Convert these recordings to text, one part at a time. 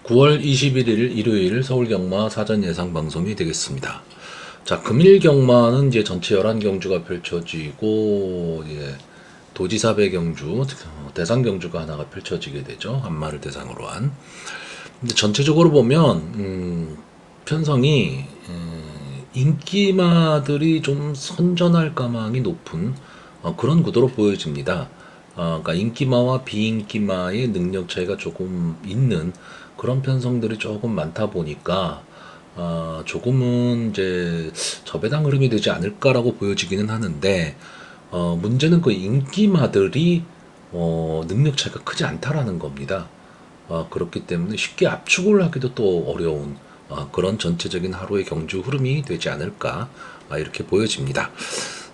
9월 21일 일요일 서울 경마 사전 예상 방송이 되겠습니다. 자, 금일 경마는 이제 전체 11경주가 펼쳐지고, 이제 도지사배 경주, 대상 경주가 하나가 펼쳐지게 되죠. 한마를 대상으로 한. 근데 전체적으로 보면, 편성이, 인기마들이 좀 선전할 가망이 높은 그런 구도로 보여집니다. 그러니까 인기마와 비인기마의 능력 차이가 조금 있는 그런 편성들이 조금 많다 보니까 조금은 이제 저배당 흐름이 되지 않을까라고 보여지기는 하는데 문제는 그 인기마들이 능력 차이가 크지 않다라는 겁니다. 그렇기 때문에 쉽게 압축을 하기도 또 어려운 그런 전체적인 하루의 경주 흐름이 되지 않을까 이렇게 보여집니다.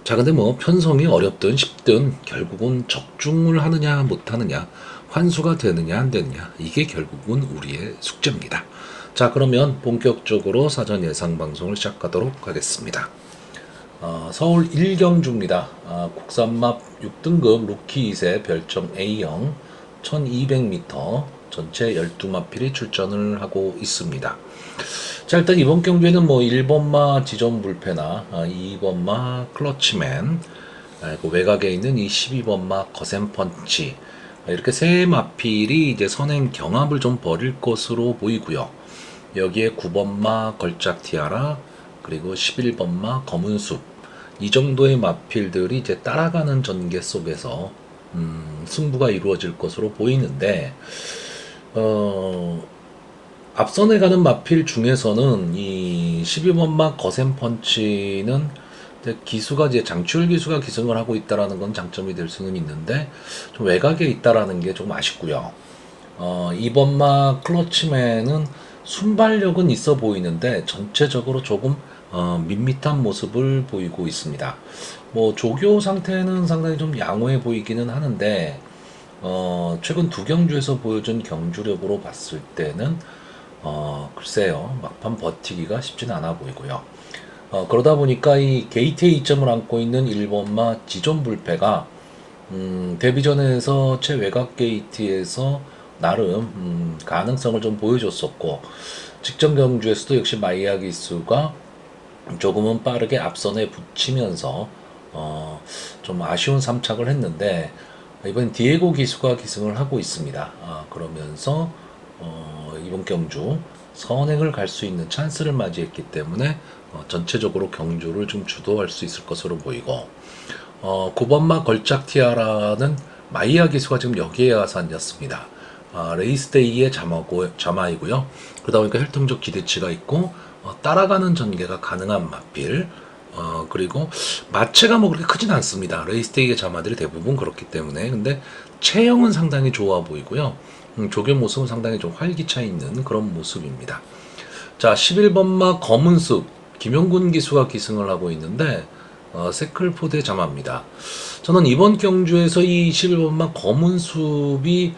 자, 근데 뭐 편성이 어렵든 쉽든 결국은 적중을 하느냐 못하느냐, 환수가 되느냐 안 되느냐, 이게 결국은 우리의 숙제입니다. 자, 그러면 본격적으로 사전 예상 방송을 시작하도록 하겠습니다. 서울 1경주입니다. 국산맙 6등급 루키 2세 별점 A형 1200m 전체 12마필이 출전을 하고 있습니다. 자, 일단 이번 경주에는 뭐 1번마 지점 불패나 2번마 클러치맨, 그 외곽에 있는 이 12번마 거센 펀치, 이렇게 세 마필이 이제 선행 경합을 좀 벌일 것으로 보이고요. 여기에 9번마 걸작 티아라, 그리고 11번마 검은 숲, 이 정도의 마필들이 이제 따라가는 전개 속에서 승부가 이루어질 것으로 보이는데, 앞선에 가는 마필 중에서는 이 12번마 거센 펀치는 기수가 이제 장출 기수가 기승을 하고 있다라는 건 장점이 될 수는 있는데 좀 외곽에 있다라는 게 좀 아쉽고요. 2번마 클러치맨은 순발력은 있어 보이는데 전체적으로 조금 밋밋한 모습을 보이고 있습니다. 뭐 조교 상태는 상당히 좀 양호해 보이기는 하는데 최근 두 경주에서 보여준 경주력으로 봤을 때는 글쎄요, 막판 버티기가 쉽지는 않아 보이고요. 그러다 보니까 이 게이트에 이점을 안고 있는 1번마 지존 불패가 데뷔전에서 최외곽 게이트에서 나름 가능성을 좀 보여줬었고, 직전 경주에서도 역시 마이야 기수가 조금은 빠르게 앞선에 붙이면서 좀 아쉬운 3착을 했는데 이번 디에고 기수가 기승을 하고 있습니다. 그러면서 이번 경주 선행을 갈 수 있는 찬스를 맞이했기 때문에 전체적으로 경주를 좀 주도할 수 있을 것으로 보이고 9번마 걸작 티아라는 마이야 기수가 지금 여기에 와서 앉았습니다. 레이스데이의 자마이고요. 그러다 보니까 혈통적 기대치가 있고 따라가는 전개가 가능한 마필, 그리고 마체가 뭐 그렇게 크진 않습니다. 레이스데이의 자마들이 대부분 그렇기 때문에. 근데 체형은 상당히 좋아 보이고요. 조교 모습은 상당히 좀 활기차 있는 그런 모습입니다. 자, 11번마 검은숲 김용군 기수가 기승을 하고 있는데 세클포드의 자마입니다. 저는 이번 경주에서 이 11번마 검은숲이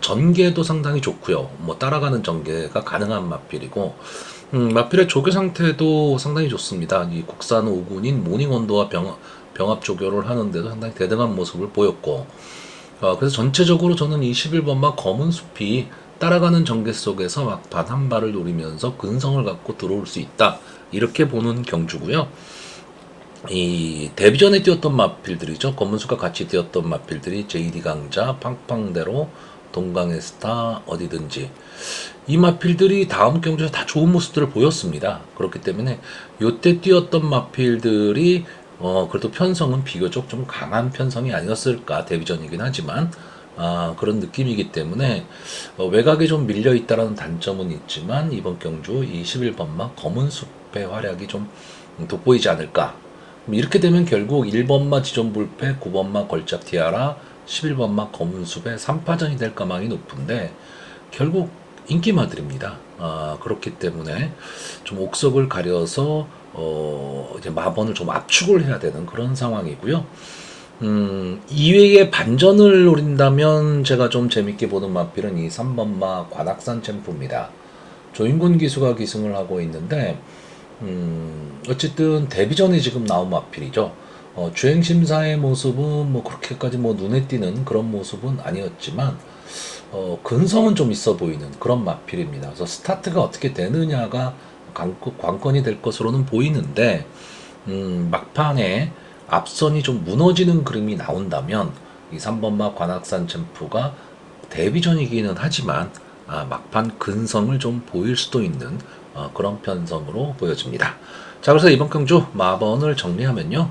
전개도 상당히 좋고요. 뭐 따라가는 전개가 가능한 마필이고 마필의 조교 상태도 상당히 좋습니다. 이 국산 5군인 모닝원도와 병합 조교를 하는데도 상당히 대등한 모습을 보였고 그래서 전체적으로 저는 이 11번마 검은 숲이 따라가는 전개 속에서 막판 한 발을 노리면서 근성을 갖고 들어올 수 있다. 이렇게 보는 경주고요. 이 데뷔전에 뛰었던 마필들이죠. 검은숲과 같이 뛰었던 마필들이 JD 강자, 팡팡대로, 동강의 스타, 어디든지 이 마필들이 다음 경주에 다 좋은 모습들을 보였습니다. 그렇기 때문에 요때 뛰었던 마필들이 그래도 편성은 비교적 좀 강한 편성이 아니었을까, 데뷔전이긴 하지만 그런 느낌이기 때문에 외곽에 좀 밀려 있다라는 단점은 있지만 이번 경주 이 11번마 검은 숲의 활약이 좀 돋보이지 않을까. 이렇게 되면 결국 1번마 지존불패, 9번마 걸작 티아라, 11번마 검은 숲의 3파전이 될 가망이 높은데 결국 인기마들입니다. 그렇기 때문에 좀 옥석을 가려서 이제 마번을 좀 압축을 해야 되는 그런 상황이고요. 이외에 반전을 노린다면 제가 좀 재밌게 보는 마필은 이 3번마 관악산 챔프입니다. 조인군 기수가 기승을 하고 있는데 어쨌든 데뷔전에 지금 나온 마필이죠. 주행심사의 모습은 뭐 그렇게까지 뭐 눈에 띄는 그런 모습은 아니었지만 근성은 좀 있어 보이는 그런 마필입니다. 그래서 스타트가 어떻게 되느냐가 관건이 될 것으로는 보이는데, 막판에 앞선이 좀 무너지는 그림이 나온다면 이 3번마 관악산 챔프가 데뷔전이기는 하지만 막판 근성을 좀 보일 수도 있는 그런 편성으로 보여집니다. 자, 그래서 이번 경주 마번을 정리하면요.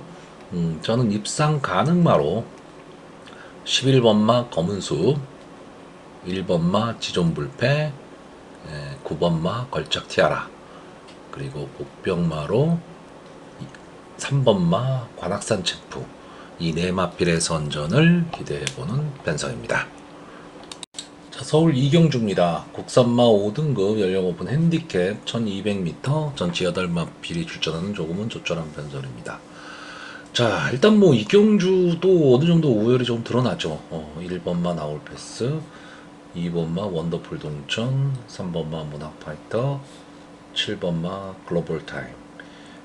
저는 입상 가능마로 11번마 검은숲, 1번마 지존불패, 9번마 걸작 티아라, 그리고 복병마로 3번마 관악산 챔프, 이 네 마필의 선전을 기대해보는 편성입니다. 자, 서울 이경주입니다. 국산마 5등급 연령 오픈 핸디캡 1200m 전치 8마필이 출전하는 조금은 조촐한 편성입니다. 자, 일단 뭐 이경주도 어느 정도 우열이 좀 드러나죠. 1번마 나올 패스, 2번마 원더풀 동천, 3번마 문학파이터, 7번마 글로벌 타임.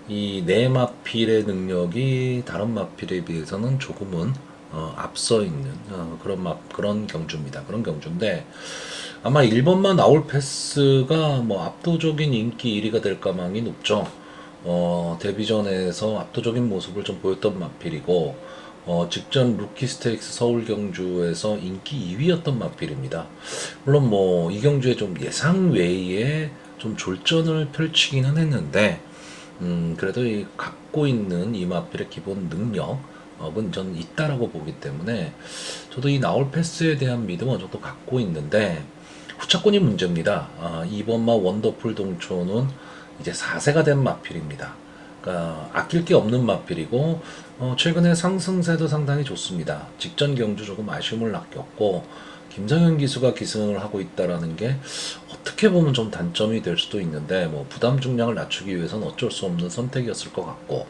이 네 마필의 능력이 다른 마필에 비해서는 조금은 앞서 있는 그런 경주입니다. 그런 경주인데 아마 1번만 나올 패스가 뭐 압도적인 인기 1위가 될 가망이 높죠. 데뷔전에서 압도적인 모습을 좀 보였던 마필이고 직전 루키 스테이크스 서울 경주에서 인기 2위였던 마필입니다. 물론 뭐 이 경주에 좀 예상 외에 좀 졸전을 펼치기는 했는데 그래도 이 갖고 있는 이 마필의 기본 능력은 저는 있다라고 보기 때문에 저도 이 나올 패스에 대한 믿음은 어느 정도 갖고 있는데 후차권이 문제입니다. 2번마 원더풀 동초는 이제 4세가 된 마필입니다. 그러니까 아낄 게 없는 마필이고 최근에 상승세도 상당히 좋습니다. 직전 경주 조금 아쉬움을 남겼고 김성현 기수가 기승을 하고 있다라는 게 어떻게 보면 좀 단점이 될 수도 있는데 뭐 부담 중량을 낮추기 위해서는 어쩔 수 없는 선택이었을 것 같고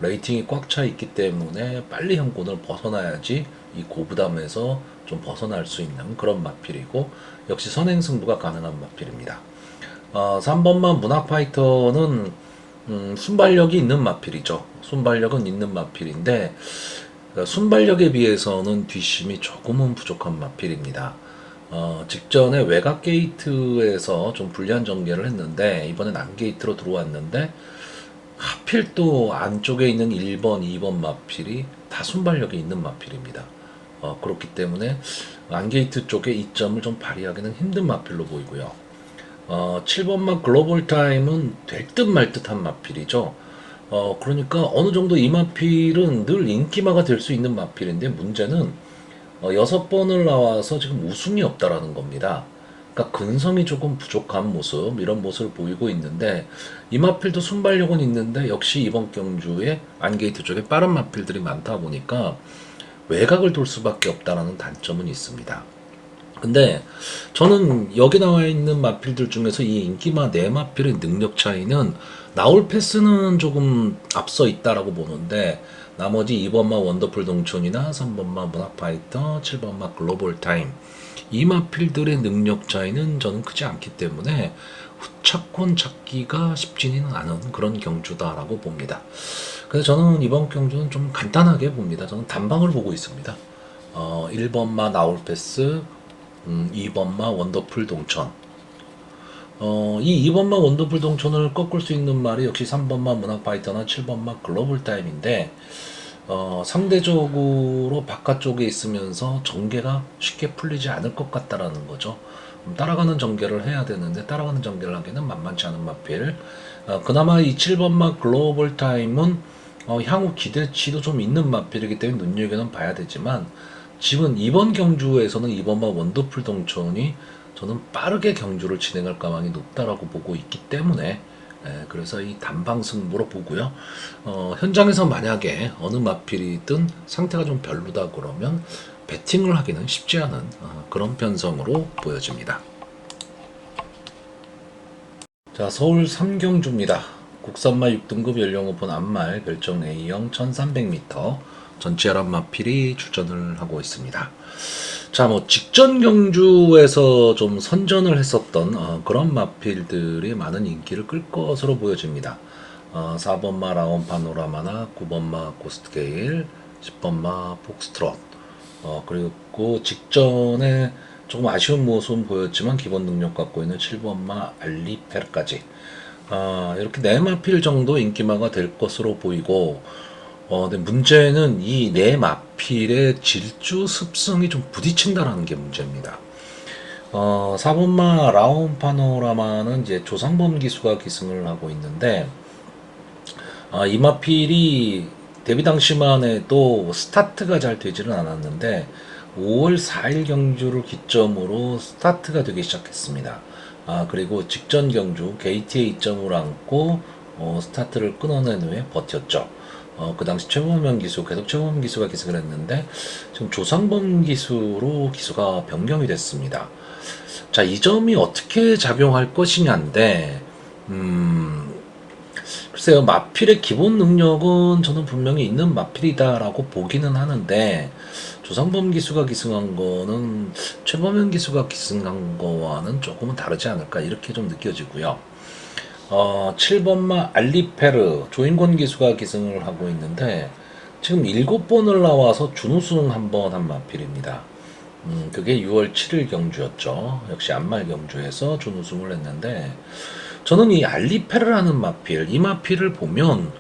레이팅이 꽉 차 있기 때문에 빨리 형권을 벗어나야지 이 고부담에서 좀 벗어날 수 있는 그런 마필이고 역시 선행승부가 가능한 마필입니다. 3번만 문학파이터는 순발력이 있는 마필이죠. 순발력은 있는 마필인데 순발력에 비해서는 뒷심이 조금은 부족한 마필입니다. 직전에 외곽 게이트에서 좀 불리한 전개를 했는데 이번엔 안 게이트로 들어왔는데 하필 또 안쪽에 있는 1번, 2번 마필이 다 순발력이 있는 마필입니다. 그렇기 때문에 안게이트 쪽에 이점을 좀 발휘하기는 힘든 마필로 보이고요. 7번마 글로벌 타임은 될 듯 말 듯한 마필이죠. 그러니까 어느 정도 이 마필은 늘 인기마가 될 수 있는 마필인데 문제는 6번을 나와서 지금 우승이 없다라는 겁니다. 그러니까 근성이 조금 부족한 모습, 이런 모습을 보이고 있는데 이 마필도 순발력은 있는데 역시 이번 경주에 안게이트 쪽에 빠른 마필들이 많다 보니까 외곽을 돌 수밖에 없다라는 단점은 있습니다. 근데 저는 여기 나와 있는 마필들 중에서 이 인기마 네 마필의 능력 차이는 나올 패스는 조금 앞서 있다라고 보는데 나머지 2번마 원더풀 동촌이나 3번마 문학파이터, 7번마 글로벌 타임 이 마필들의 능력 차이는 저는 크지 않기 때문에 후차권 찾기가 쉽지는 않은 그런 경주다라고 봅니다. 그래서 저는 이번 경주는 좀 간단하게 봅니다. 저는 단방을 보고 있습니다. 1번마 나올 패스, 2번마 원더풀 동천. 이 2번마 원더풀 동천을 꺾을 수 있는 말이 역시 3번마 문학파이터나 7번마 글로벌 타임인데 상대적으로 바깥쪽에 있으면서 전개가 쉽게 풀리지 않을 것 같다라는 거죠. 따라가는 전개를 해야 되는데 따라가는 전개를 하기는 만만치 않은 마필. 그나마 이 7번마 글로벌 타임은 향후 기대치도 좀 있는 마필이기 때문에 눈여겨는 봐야 되지만 지금 이번 경주에서는 이번마 원더풀 동천이 저는 빠르게 경주를 진행할 가망이 높다라고 보고 있기 때문에 그래서 이 단방 승부로 보고요. 현장에서 만약에 어느 마필이든 상태가 좀 별로다 그러면 배팅을 하기는 쉽지 않은 그런 편성으로 보여집니다. 자, 서울 삼경주입니다. 국산마 6등급 연령 오픈 암말 별정 A형 1300m 전치아람 마필이 출전을 하고 있습니다. 자, 뭐 직전 경주에서 좀 선전을 했었던 그런 마필들이 많은 인기를 끌 것으로 보여집니다. 4번마 라온 파노라마나 9번마 고스트게일, 10번마 폭스트롯, 그리고 직전에 조금 아쉬운 모습은 보였지만 기본 능력 갖고 있는 7번마 알리페르까지 이렇게 네 마필 정도 인기마가 될 것으로 보이고 근데 문제는 이 네 마필의 질주 습성이 좀 부딪힌다라는 게 문제입니다. 4번마 라온 파노라마는 이제 조상범 기수가 기승을 하고 있는데 이 마필이 데뷔 당시만 해도 스타트가 잘 되지는 않았는데 5월 4일 경주를 기점으로 스타트가 되기 시작했습니다. 그리고 직전 경주 게이트에 이점을 안고 스타트를 끊어낸 후에 버텼죠. 그 당시 최범현 기수, 계속 최범현 기수가 기승을 했는데 지금 조상범 기수로 기수가 변경이 됐습니다. 자, 이 점이 어떻게 작용할 것이냐인데, 글쎄요, 마필의 기본 능력은 저는 분명히 있는 마필이다라고 보기는 하는데, 조상범 기수가 기승한 거는 최범현 기수가 기승한 거와는 조금은 다르지 않을까, 이렇게 좀 느껴지고요. 7번마 알리페르, 조인권 기수가 기승을 하고 있는데, 지금 7번을 나와서 준우승 한 번 한 마필입니다. 그게 6월 7일 경주였죠. 역시 안말 경주에서 준우승을 했는데, 저는 이 알리페르라는 마필, 이 마필을 보면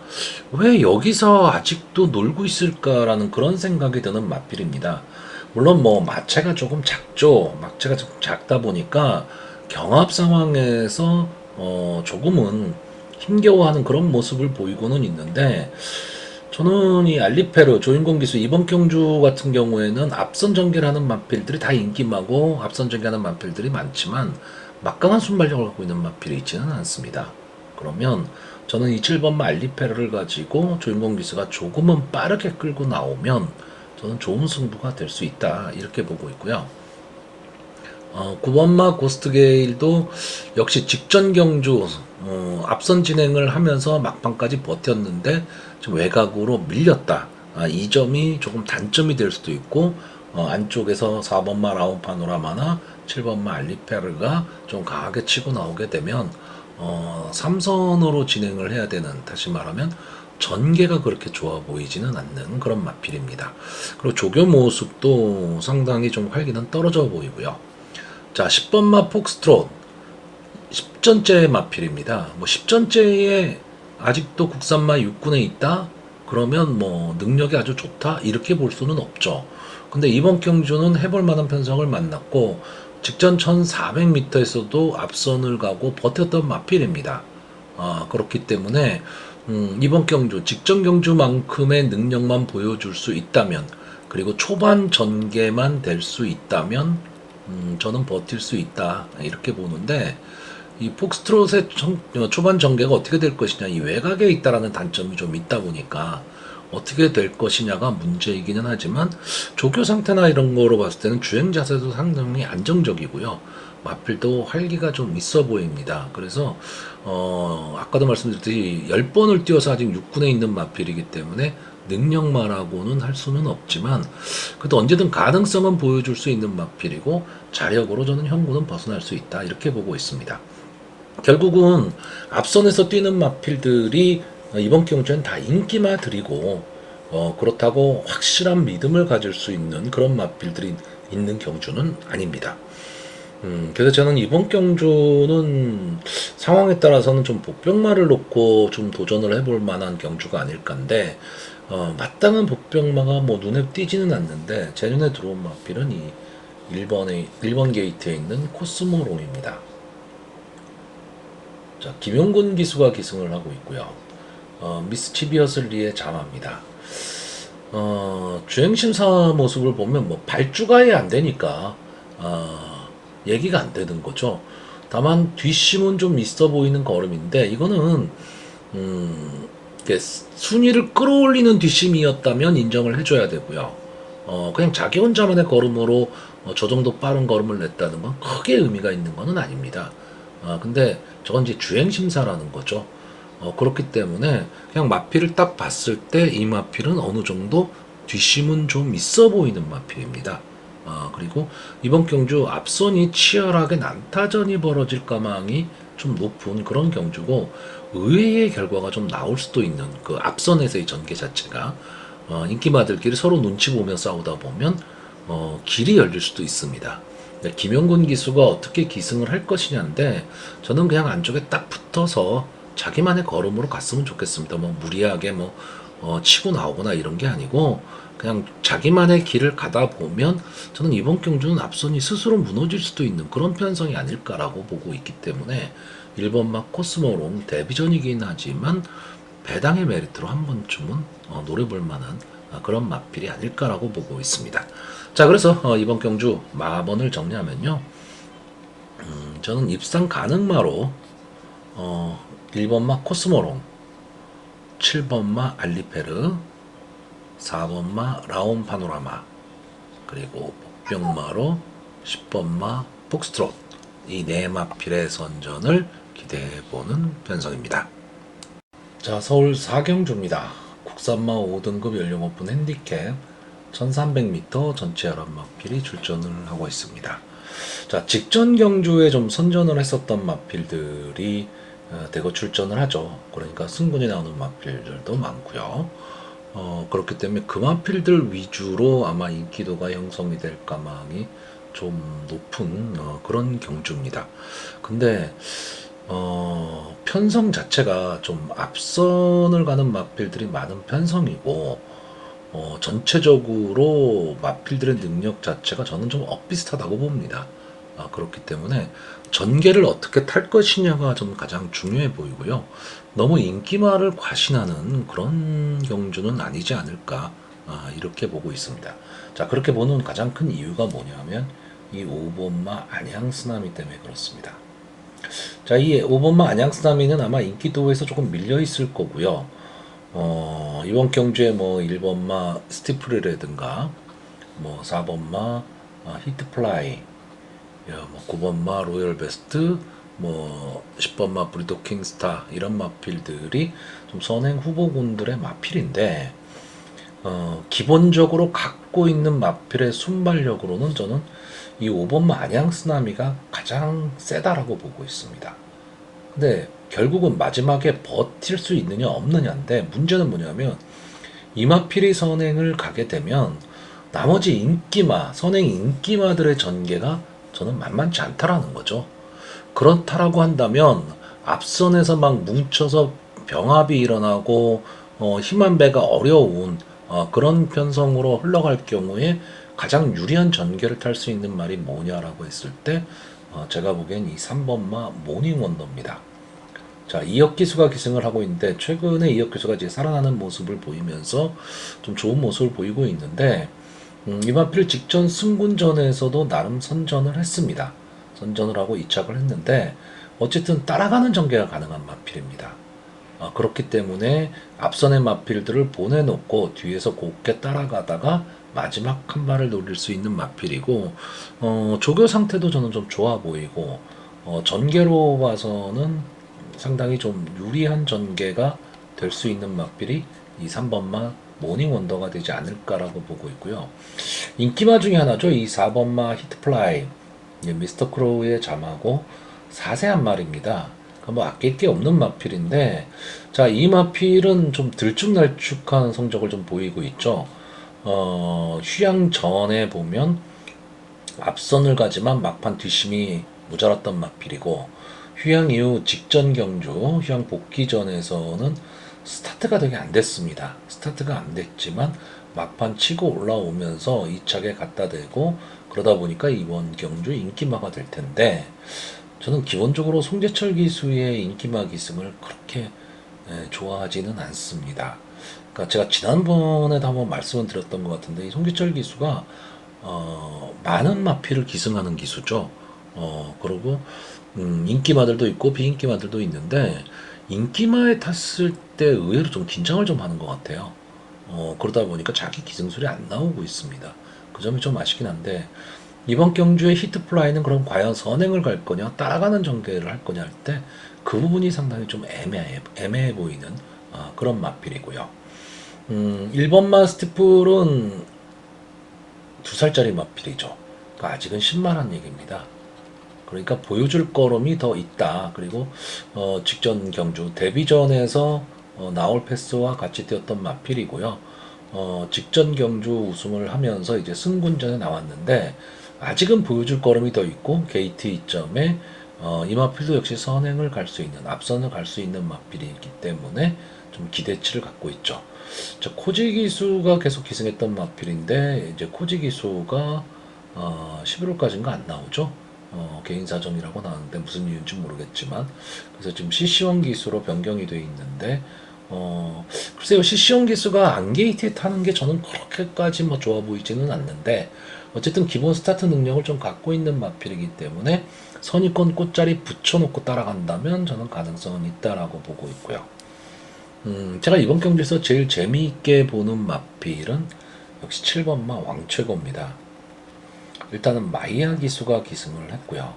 왜 여기서 아직도 놀고 있을까라는 그런 생각이 드는 마필입니다. 물론 뭐 마체가 조금 작죠. 마체가 좀 작다 보니까 경합 상황에서 조금은 힘겨워하는 그런 모습을 보이고는 있는데, 저는 이 알리페르, 조인공 기수 이번 경주 같은 경우에는 앞선 전개를 하는 마필들이 다 인기마고 앞선 전개하는 마필들이 많지만 막강한 순발력을 갖고 있는 마필이 있지는 않습니다. 그러면 저는 이 7번마 알리페르를 가지고 조인공 기수가 조금은 빠르게 끌고 나오면 저는 좋은 승부가 될 수 있다, 이렇게 보고 있고요. 9번마 고스트게일도 역시 직전 경주 앞선 진행을 하면서 막판까지 버텼는데 좀 외곽으로 밀렸다. 이 점이 조금 단점이 될 수도 있고 안쪽에서 4번마 라온 파노라마나 7번마 알리페르가 좀 강하게 치고 나오게 되면 3선으로 진행을 해야 되는, 다시 말하면 전개가 그렇게 좋아 보이지는 않는 그런 마필입니다. 그리고 조교 모습도 상당히 좀 활기는 떨어져 보이고요. 자, 10번마 폭스트롯 10전째 마필입니다. 뭐 10전째에 아직도 국산마 육군에 있다? 그러면 뭐 능력이 아주 좋다? 이렇게 볼 수는 없죠. 근데 이번 경주는 해볼 만한 편성을 만났고 직전 1400m에서도 앞선을 가고 버텼던 마필입니다. 그렇기 때문에 이번 경주, 직전 경주만큼의 능력만 보여줄 수 있다면, 그리고 초반 전개만 될 수 있다면 저는 버틸 수 있다, 이렇게 보는데, 이 폭스트롯의 초반 전개가 어떻게 될 것이냐, 이 외곽에 있다라는 단점이 좀 있다 보니까 어떻게 될 것이냐가 문제이기는 하지만 조교 상태나 이런 거로 봤을 때는 주행 자세도 상당히 안정적이고요. 마필도 활기가 좀 있어 보입니다. 그래서 아까도 말씀드렸듯이 10번을 뛰어서 아직 6군에 있는 마필이기 때문에 능력만하고는 할 수는 없지만 그래도 언제든 가능성은 보여줄 수 있는 마필이고 자력으로 저는 형구는 벗어날 수 있다, 이렇게 보고 있습니다. 결국은 앞선에서 뛰는 마필들이 이번 경주엔 다 인기마들이고 그렇다고 확실한 믿음을 가질 수 있는 그런 마필들이 있는 경주는 아닙니다. 그래서 저는 이번 경주는 상황에 따라서는 좀 복병마를 놓고 좀 도전을 해볼 만한 경주가 아닐까인데, 마땅한 복병마가 뭐 눈에 띄지는 않는데 제 눈에 들어온 마필은 이 1번 게이트에 있는 코스모롱입니다. 자, 김용곤 기수가 기승을 하고 있고요. 미스치비어슬리의 자마입니다. 주행심사 모습을 보면 뭐 발주가 아예 안 되니까 얘기가 안 되는 거죠. 다만 뒷심은 좀 있어 보이는 걸음인데 이거는 순위를 끌어올리는 뒷심이었다면 인정을 해줘야 되고요. 그냥 자기 혼자만의 걸음으로 저 정도 빠른 걸음을 냈다는 건 크게 의미가 있는 것은 아닙니다. 근데 저건 이제 주행심사라는 거죠. 그렇기 때문에 그냥 마필을 딱 봤을 때 이 마필은 어느 정도 뒷심은 좀 있어 보이는 마필입니다. 그리고 이번 경주 앞선이 치열하게 난타전이 벌어질 가망이 좀 높은 그런 경주고 의외의 결과가 좀 나올 수도 있는, 그 앞선에서의 전개 자체가 인기마들끼리 서로 눈치 보며 싸우다 보면 길이 열릴 수도 있습니다. 네, 김영군 기수가 어떻게 기승을 할 것이냐인데 저는 그냥 안쪽에 딱 붙어서 자기만의 걸음으로 갔으면 좋겠습니다. 뭐 무리하게 뭐 치고 나오거나 이런 게 아니고 그냥 자기만의 길을 가다 보면 저는 이번 경주는 앞선이 스스로 무너질 수도 있는 그런 편성이 아닐까라고 보고 있기 때문에 1번마 코스모롱 데뷔전이긴 하지만 배당의 메리트로 한 번쯤은 노려볼 만한 그런 마필이 아닐까라고 보고 있습니다. 자, 그래서 이번 경주 마번을 정리하면요. 저는 입상 가능마로 1번마 코스모롱, 7번마 알리페르, 4번마 라온 파노라마, 그리고 복병마로 10번마 폭스트롯 이 네 마필의 선전을 기대해보는 편성입니다. 자, 서울 4경주입니다. 국산마 5등급 연령 오픈 핸디캡 1300m 전체 11마필이 출전을 하고 있습니다. 자, 직전 경주에 좀 선전을 했었던 마필들이 대거 출전을 하죠. 그러니까 승군이 나오는 마필들도 많고요. 그렇기 때문에 그 마필들 위주로 아마 인기도가 형성이 될 가망이 좀 높은 그런 경주입니다. 근데 편성 자체가 좀 앞선을 가는 마필들이 많은 편성이고 전체적으로 마필들의 능력 자체가 저는 좀 엇비슷하다고 봅니다. 그렇기 때문에 전개를 어떻게 탈 것이냐가 좀 가장 중요해 보이고요. 너무 인기말을 과신하는 그런 경주는 아니지 않을까 이렇게 보고 있습니다. 자, 그렇게 보는 가장 큰 이유가 뭐냐면 이 5번마 안양쓰나미 때문에 그렇습니다. 자, 이 5번마 안양쓰나미는 아마 인기도에서 조금 밀려 있을 거고요. 이번 경주에 뭐 1번마 스티플이라든가 뭐 4번마 히트플라이, 뭐 9번마 로열 베스트, 뭐 10번마 브리도 킹스타 이런 마필들이 좀 선행 후보군들의 마필인데 기본적으로 갖고 있는 마필의 순발력으로는 저는 이 5번마 안양쓰나미가 가장 세다라고 보고 있습니다. 근데 결국은 마지막에 버틸 수 있느냐 없느냐인데 문제는 뭐냐면 이마필이 선행을 가게 되면 나머지 인기마, 선행 인기마들의 전개가 저는 만만치 않다라는 거죠. 그렇다라고 한다면 앞선에서 막 뭉쳐서 병합이 일어나고 힘한 배가 어려운 그런 편성으로 흘러갈 경우에 가장 유리한 전개를 탈 수 있는 말이 뭐냐라고 했을 때 제가 보기엔 이 3번마 모닝원더입니다. 자, 이혁 기수가 기승을 하고 있는데 최근에 이혁 기수가 이제 살아나는 모습을 보이면서 좀 좋은 모습을 보이고 있는데 이마필 직전 승군전에서도 나름 선전을 했습니다. 선전을 하고 이착을 했는데 어쨌든 따라가는 전개가 가능한 마필입니다. 그렇기 때문에 앞선의 마필들을 보내놓고 뒤에서 곱게 따라가다가 마지막 한 발을 노릴 수 있는 마필이고 조교 상태도 저는 좀 좋아 보이고 전개로 봐서는 상당히 좀 유리한 전개가 될 수 있는 마필이 이 3번마 모닝 원더가 되지 않을까라고 보고 있고요. 인기마 중에 하나죠. 이 4번마 히트플라이 미스터 크로우의 잠하고 4세한 말입니다. 그러니까 뭐 아낄 게 없는 마필인데 자, 이 마필은 좀 들쭉날쭉한 성적을 좀 보이고 있죠. 휴양 전에 보면 앞선을 가지만 막판 뒷심이 모자랐던 마필이고 휴양 이후 직전 경주 휴양 복귀전에서는 스타트가 되게 안 됐습니다. 스타트가 안 됐지만 막판 치고 올라오면서 2착에 갖다 대고 그러다 보니까 이번 경주 인기마가 될 텐데 저는 기본적으로 송재철 기수의 인기마 기승을 그렇게 좋아하지는 않습니다. 그러니까 제가 지난번에도 한번 말씀을 드렸던 것 같은데 이 송재철 기수가 많은 마필을 기승하는 기수죠. 그리고 인기마들도 있고 비인기마들도 있는데 인기마에 탔을 때 의외로 좀 긴장을 좀 하는 것 같아요. 그러다 보니까 자기 기승술이 안 나오고 있습니다. 그 점이 좀 아쉽긴 한데 이번 경주의 히트플라이는 그럼 과연 선행을 갈 거냐 따라가는 전개를 할 거냐 할 때 그 부분이 상당히 좀 애매해 보이는 그런 마필이고요. 1번마 스티플은 2살짜리 마필이죠. 그러니까 아직은 10만한 얘기입니다. 그러니까 보여줄 거름이 더 있다. 그리고 직전 경주 데뷔전에서 나올 패스와 같이 뛰었던 마필이고요. 직전 경주 우승을 하면서 이제 승군전에 나왔는데 아직은 보여줄 걸음이 더 있고 게이트 이점에 이 마필도 역시 선행을 갈 수 있는 앞선을 갈 수 있는 마필이기 때문에 좀 기대치를 갖고 있죠. 자, 코지 기수가 계속 기승했던 마필인데 이제 코지 기수가 11월까지인가 안 나오죠. 개인 사정이라고 나왔는데 무슨 이유인지 모르겠지만 그래서 지금 CC1 기수로 변경이 돼 있는데 글쎄요, CC1 기수가 안게이트에 타는 게 저는 그렇게까지 뭐 좋아 보이지는 않는데 어쨌든 기본 스타트 능력을 좀 갖고 있는 마필이기 때문에 선입권 꽃자리 붙여놓고 따라간다면 저는 가능성은 있다라고 보고 있고요. 제가 이번 경기에서 제일 재미있게 보는 마필은 역시 7번마 왕최고입니다. 일단은 마이야 기수가 기승을 했고요.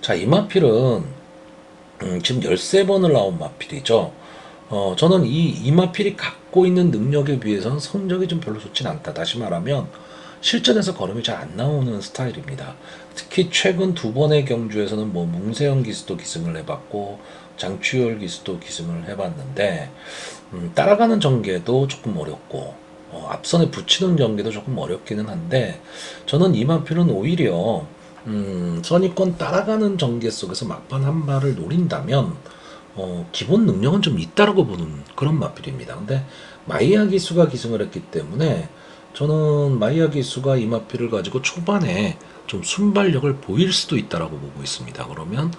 자, 이 마필은 지금 13번을 나온 마필이죠. 저는 이 마필이 갖고 있는 능력에 비해서는 성적이 좀 별로 좋진 않다. 다시 말하면 실전에서 걸음이 잘 안 나오는 스타일입니다. 특히 최근 두 번의 경주에서는 뭐 뭉세영 기수도 기승을 해봤고 장추열 기수도 기승을 해봤는데 따라가는 전개도 조금 어렵고 앞선에 붙이는 전개도 조금 어렵기는 한데 저는 이 마필은 오히려 선입권 따라가는 전개 속에서 막판 한 발을 노린다면 기본 능력은 좀 있다라고 보는 그런 마필입니다. 근데 마이야 기수가 기승을 했기 때문에 저는 마이야 기수가 이 마필을 가지고 초반에 좀 순발력을 보일 수도 있다라고 보고 있습니다. 그러면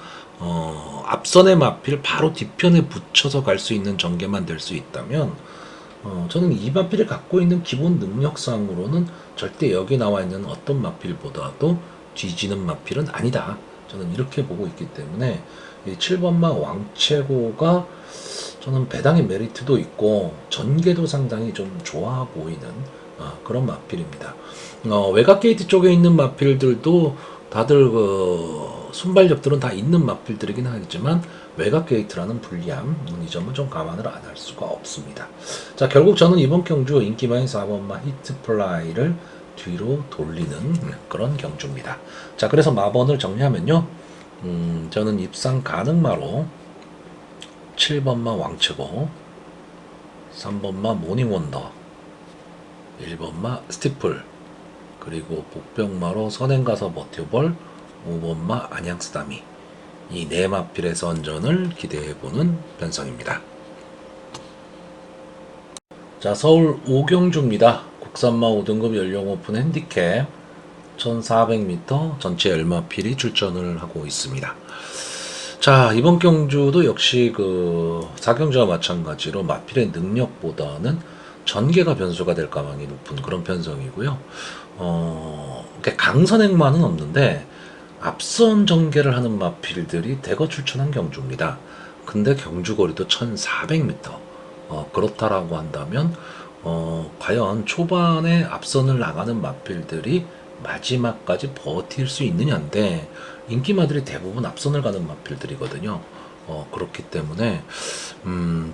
앞선의 마필 바로 뒤편에 붙여서 갈 수 있는 전개만 될 수 있다면 저는 이 마필이 갖고 있는 기본 능력상으로는 절대 여기 나와 있는 어떤 마필보다도 뒤지는 마필은 아니다. 저는 이렇게 보고 있기 때문에 이 7번마 왕최고가 저는 배당의 메리트도 있고 전개도 상당히 좀 좋아 보이는 그런 마필입니다. 외곽 게이트 쪽에 있는 마필들도 다들 순발력들은 다 있는 마필들이긴 하겠지만 외곽 게이트라는 불리함 이 점은 좀 감안을 안 할 수가 없습니다. 자, 결국 저는 이번 경주 인기마인 4번마 히트플라이를 뒤로 돌리는 그런 경주입니다. 자, 그래서 마번을 정리하면요, 저는 입상 가능마로 7번마 왕치고 3번마 모닝원더 1번마 스티플 그리고 복병마로 선행가서 버텨볼 5번마 안양스다미 이 네 마필의 선전을 기대해보는 편성입니다. 자, 서울 오경주입니다. 국산마 5등급 연령 오픈 핸디캡 1400m 전체 10마필이 출전을 하고 있습니다. 자, 이번 경주도 역시 그 4경주와 마찬가지로 마필의 능력보다는 전개가 변수가 될 가능성이 높은 그런 편성이고요. 강선행만은 없는데 앞선 전개를 하는 마필들이 대거 출전한 경주입니다. 근데 경주거리도 1400m. 그렇다라고 한다면 과연 초반에 앞선을 나가는 마필들이 마지막까지 버틸 수 있느냐인데 인기마들이 대부분 앞선을 가는 마필들이거든요. 그렇기 때문에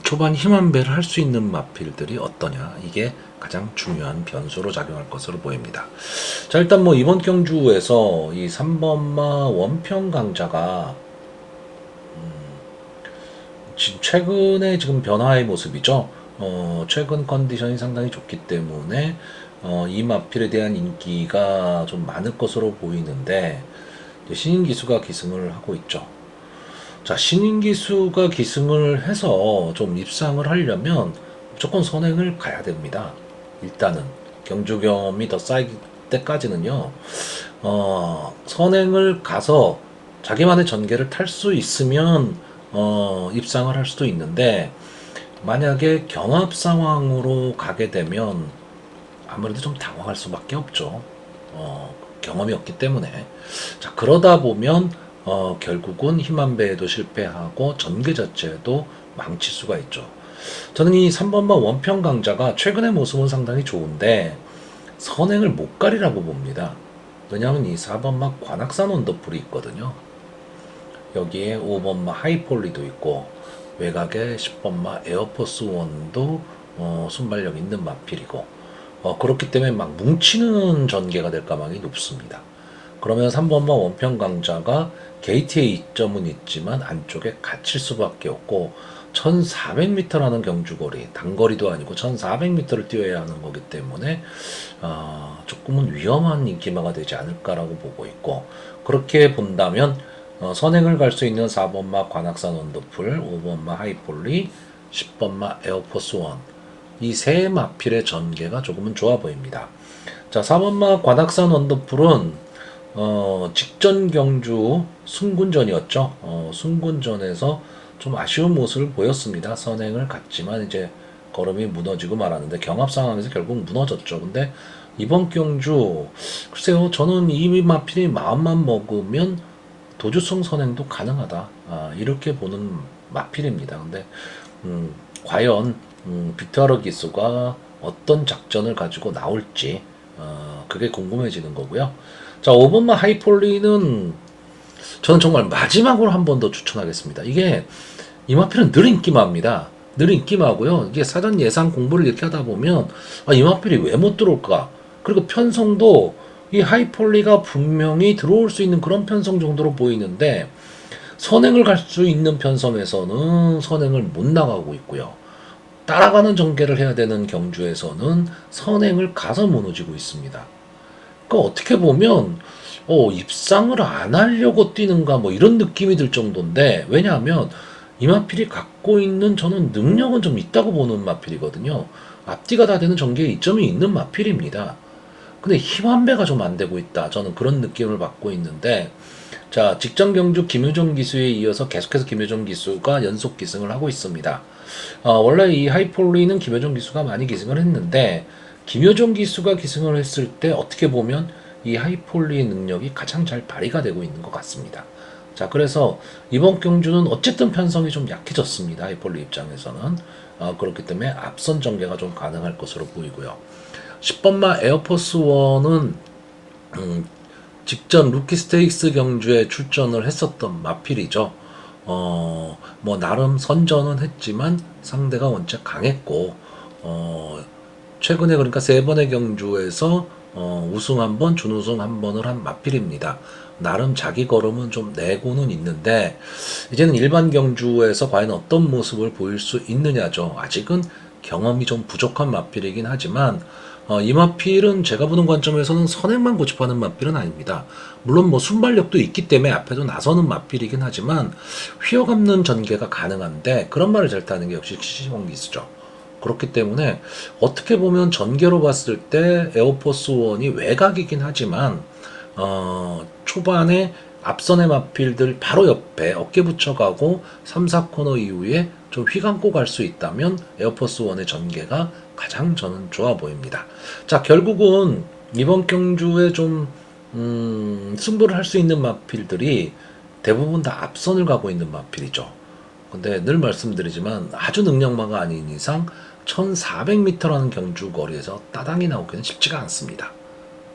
초반 힘한 배를 할 수 있는 마필들이 어떠냐 이게 가장 중요한 변수로 작용할 것으로 보입니다. 자, 일단 뭐 이번 경주에서 이 3번마 원평 강자가 지금 최근에 지금 변화의 모습이죠. 최근 컨디션이 상당히 좋기 때문에 이 마필에 대한 인기가 좀 많을 것으로 보이는데 신인 기수가 기승을 하고 있죠. 자, 신인 기수가 기승을 해서 좀 입상을 하려면 무조건 선행을 가야 됩니다. 일단은 경주 경험이 더 쌓일 때까지는요. 선행을 가서 자기만의 전개를 탈 수 있으면 입상을 할 수도 있는데 만약에 경합 상황으로 가게 되면 아무래도 좀 당황할 수밖에 없죠. 경험이 없기 때문에. 자, 그러다 보면 결국은 힘한 배에도 실패하고 전개 자체도 망칠 수가 있죠. 저는 이 3번마 원평 강자가 최근의 모습은 상당히 좋은데 선행을 못 가리라고 봅니다. 왜냐하면 이 4번마 관악산 원더풀이 있거든요. 여기에 5번마 하이폴리도 있고 외곽에 10번마 에어포스 원도 순발력 있는 마필이고 그렇기 때문에 막 뭉치는 전개가 될 가망이 높습니다. 그러면 3번마 원평 강자가 게이트의 이점은 있지만 안쪽에 갇힐 수밖에 없고 1400m라는 경주거리, 단거리도 아니고 1400m를 뛰어야 하는 거기 때문에 조금은 위험한 인기마가 되지 않을까라고 보고 있고, 그렇게 본다면 선행을 갈 수 있는 4번마 관악산 원더풀, 5번마 하이폴리, 10번마 에어포스원, 이 세 마필의 전개가 조금은 좋아 보입니다. 자, 4번마 관악산 원더풀은 직전 경주 순군전이었죠. 순군전에서 좀 아쉬운 모습을 보였습니다. 선행을 갔지만 이제 걸음이 무너지고 말았는데 경합 상황에서 결국 무너졌죠. 근데 이번 경주 글쎄요, 저는 이 마필이 마음만 먹으면 도주성 선행도 가능하다. 이렇게 보는 마필입니다. 근데 과연 빅토르 기수가 어떤 작전을 가지고 나올지 그게 궁금해지는 거고요. 자, 5번마 하이폴리는 저는 정말 마지막으로 한 번 더 추천하겠습니다. 이게 이 마필은 늘 인기마입니다. 늘 인기마고요. 이게 사전 예상 공부를 이렇게 하다 보면 이 마필이 왜 못 들어올까? 그리고 편성도 이 하이폴리가 분명히 들어올 수 있는 그런 편성 정도로 보이는데 선행을 갈 수 있는 편성에서는 선행을 못 나가고 있고요. 따라가는 전개를 해야 되는 경주에서는 선행을 가서 무너지고 있습니다. 그러니까 어떻게 보면 입상을 안 하려고 뛰는가 뭐 이런 느낌이 들 정도인데, 왜냐하면 이마필이 갖고 있는 저는 능력은 좀 있다고 보는 마필이거든요. 앞뒤가 다 되는 전개에 이점이 있는 마필입니다. 근데 힘 한 배가 좀 안 되고 있다. 저는 그런 느낌을 받고 있는데, 자, 직전 경주 김효정 기수에 이어서 계속해서 김효정 기수가 연속 기승을 하고 있습니다. 원래 이 하이폴리는 김효정 기수가 많이 기승을 했는데, 김효정 기수가 기승을 했을 때 어떻게 보면 이 하이폴리의 능력이 가장 잘 발휘가 되고 있는 것 같습니다. 자, 그래서 이번 경주는 어쨌든 편성이 좀 약해졌습니다. 하이폴리 입장에서는. 그렇기 때문에 앞선 전개가 좀 가능할 것으로 보이고요. 10번마 에어포스원은 직전 루키 스테이크스 경주에 출전을 했었던 마필이죠. 뭐 나름 선전은 했지만 상대가 원체 강했고, 최근에 그러니까 세 번의 경주에서 우승 한 번, 준우승 한 번을 한 마필입니다. 나름 자기 걸음은 좀 내고는 있는데 이제는 일반 경주에서 과연 어떤 모습을 보일 수 있느냐죠. 아직은 경험이 좀 부족한 마필이긴 하지만 이 마필은 제가 보는 관점에서는 선행만 고집하는 마필은 아닙니다. 물론 뭐 순발력도 있기 때문에 앞에도 나서는 마필이긴 하지만 휘어감는 전개가 가능한데 그런 말을 잘 타는 게 역시 시시봉 기수죠. 그렇기 때문에 어떻게 보면 전개로 봤을 때 에어포스 원이 외곽이긴 하지만 초반에 앞선의 마필들 바로 옆에 어깨 붙여가고 3, 4코너 이후에 좀 휘감고 갈 수 있다면 에어포스 원의 전개가 가장 저는 좋아 보입니다. 자, 결국은 이번 경주에 좀 승부를 할 수 있는 마필들이 대부분 다 앞선을 가고 있는 마필이죠. 근데 늘 말씀드리지만 아주 능력마가 아닌 이상 1400m라는 경주 거리에서 따당이 나오기는 쉽지가 않습니다.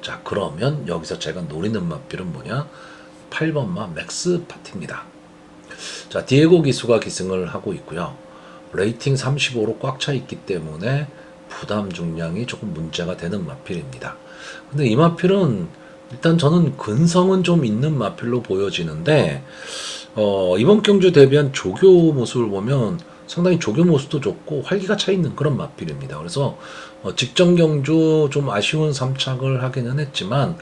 자, 그러면 여기서 제가 노리는 마필은 뭐냐? 8번마 맥스 파티입니다. 자, 디에고 기수가 기승을 하고 있고요. 레이팅 35로 꽉 차 있기 때문에 부담 중량이 조금 문제가 되는 마필입니다. 근데 이 마필은 일단 저는 근성은 좀 있는 마필로 보여지는데 이번 경주 대비한 조교 모습을 보면 상당히 조교 모습도 좋고 활기가 차 있는 그런 마필입니다. 그래서 직전 경주 좀 아쉬운 3착을 하기는 했지만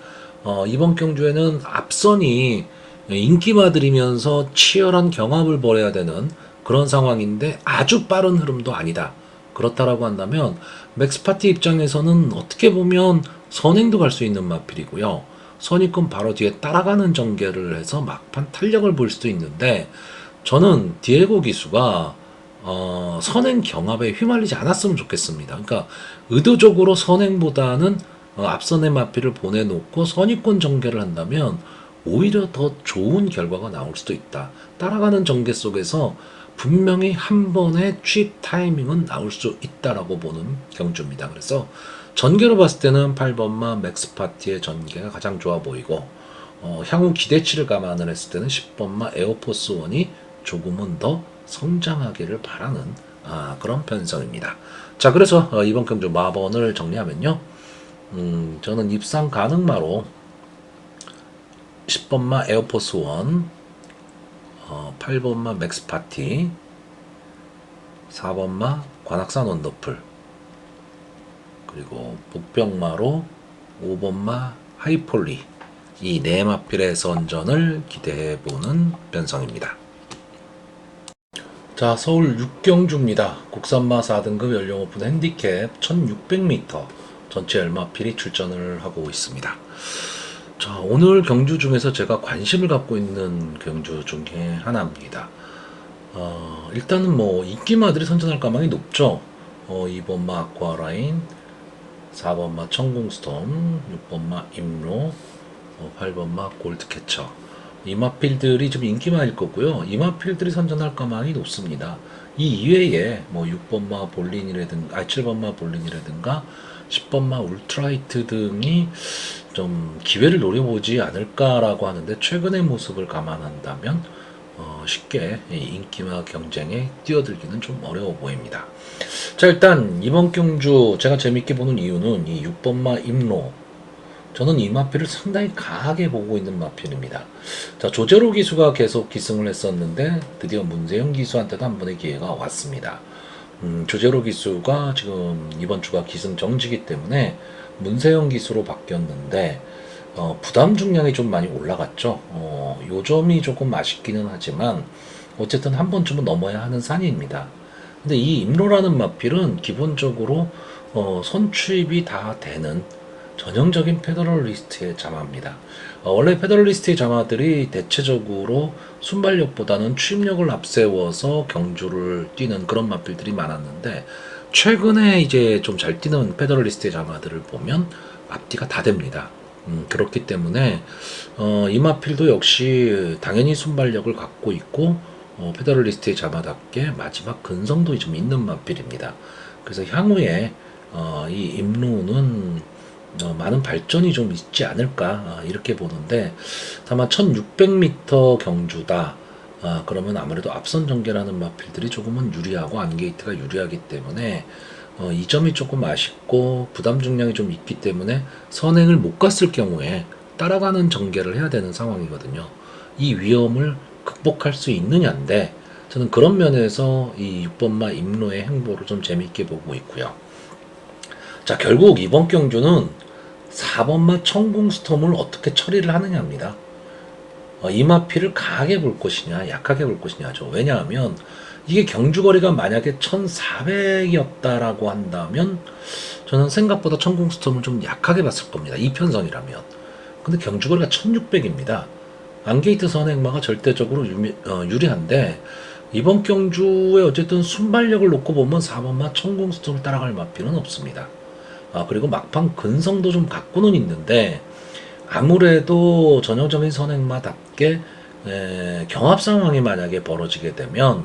이번 경주에는 앞선이 인기마들이면서 치열한 경합을 벌여야 되는 그런 상황인데 아주 빠른 흐름도 아니다. 그렇다라고 한다면 맥스파티 입장에서는 어떻게 보면 선행도 갈 수 있는 마필이고요. 선입금 바로 뒤에 따라가는 전개를 해서 막판 탄력을 볼 수도 있는데 저는 디에고 기수가 선행 경합에 휘말리지 않았으면 좋겠습니다. 그러니까 의도적으로 선행보다는 앞선의 마필을 보내놓고 선입권 전개를 한다면 오히려 더 좋은 결과가 나올 수도 있다. 따라가는 전개 속에서 분명히 한 번의 취입 타이밍은 나올 수 있다라고 보는 경주입니다. 그래서 전개로 봤을 때는 8번마 맥스파티의 전개가 가장 좋아 보이고 향후 기대치를 감안을 했을 때는 10번마 에어포스 원이 조금은 더 성장하기를 바라는 그런 편성입니다. 자, 그래서 이번 경주 마번을 정리하면요. 저는 입상 가능마로 10번마 에어포스 원, 8번마 맥스파티, 4번마 관악산 원더풀, 그리고 복병마로 5번마 하이폴리, 이 네 마필의 선전을 기대해보는 편성입니다. 자, 서울 6경주입니다. 국산마 4등급 연령 오픈 핸디캡 1600m 전체 열마필이 출전을 하고 있습니다. 자, 오늘 경주 중에서 제가 관심을 갖고 있는 경주 중에 하나입니다. 일단은 뭐 인기마들이 선전할 가망이 높죠. 2번마 아쿠아라인, 4번마 천궁스톰, 6번마 임로, 8번마 골드캐쳐. 이마필들이 좀 인기마일 거고요. 이마필들이 선전할 가망이 높습니다. 이 이외에 뭐 6번마 볼린이라든가, 7번마 볼린이라든가, 10번마 울트라이트 등이 좀 기회를 노려보지 않을까라고 하는데, 최근의 모습을 감안한다면 쉽게 인기마 경쟁에 뛰어들기는 좀 어려워 보입니다. 자, 일단 이번 경주 제가 재밌게 보는 이유는 이 6번마 임로, 저는 이 마필을 상당히 강하게 보고 있는 마필입니다. 자, 조재로 기수가 계속 기승을 했었는데 드디어 문세영 기수한테도 한 번의 기회가 왔습니다. 조재로 기수가 지금 이번 주가 기승 정지기 때문에 문세영 기수로 바뀌었는데 부담 중량이 좀 많이 올라갔죠. 요 점이 조금 아쉽기는 하지만 어쨌든 한 번쯤은 넘어야 하는 산입니다. 근데 이 임로라는 마필은 기본적으로 선취입이 다 되는 전형적인 페더럴리스트의 자마입니다. 원래 페더럴리스트의 자마들이 대체적으로 순발력보다는 추임력을 앞세워서 경주를 뛰는 그런 마필들이 많았는데, 최근에 이제 좀 잘 뛰는 페더럴리스트의 자마들을 보면 앞뒤가 다 됩니다. 그렇기 때문에 이 마필도 역시 당연히 순발력을 갖고 있고 페더럴리스트의 자마답게 마지막 근성도 좀 있는 마필입니다. 그래서 향후에 이 임루는 많은 발전이 좀 있지 않을까 이렇게 보는데, 다만 1600m 경주다 그러면 아무래도 앞선 전개라는 마필들이 조금은 유리하고 안게이트가 유리하기 때문에 이 점이 조금 아쉽고 부담 중량이 좀 있기 때문에 선행을 못 갔을 경우에 따라가는 전개를 해야 되는 상황이거든요. 이 위험을 극복할 수 있느냐인데, 저는 그런 면에서 이 6번마 임로의 행보를 좀 재밌게 보고 있고요. 자, 결국 이번 경주는 4번마 천궁스톰을 어떻게 처리를 하느냐입니다. 이 마필을 강하게 볼 것이냐 약하게 볼 것이냐죠. 왜냐하면 이게 경주거리가 만약에 1400이었다라고 한다면 저는 생각보다 천궁스톰을 좀 약하게 봤을 겁니다. 이 편성이라면. 근데 경주거리가 1600입니다. 안게이트 선행마가 절대적으로 유리한데, 이번 경주에 어쨌든 순발력을 놓고 보면 4번마 천궁스톰을 따라갈 마필은 없습니다. 그리고 막판 근성도 좀 갖고는 있는데, 아무래도 전형적인 선행마답게 경합 상황이 만약에 벌어지게 되면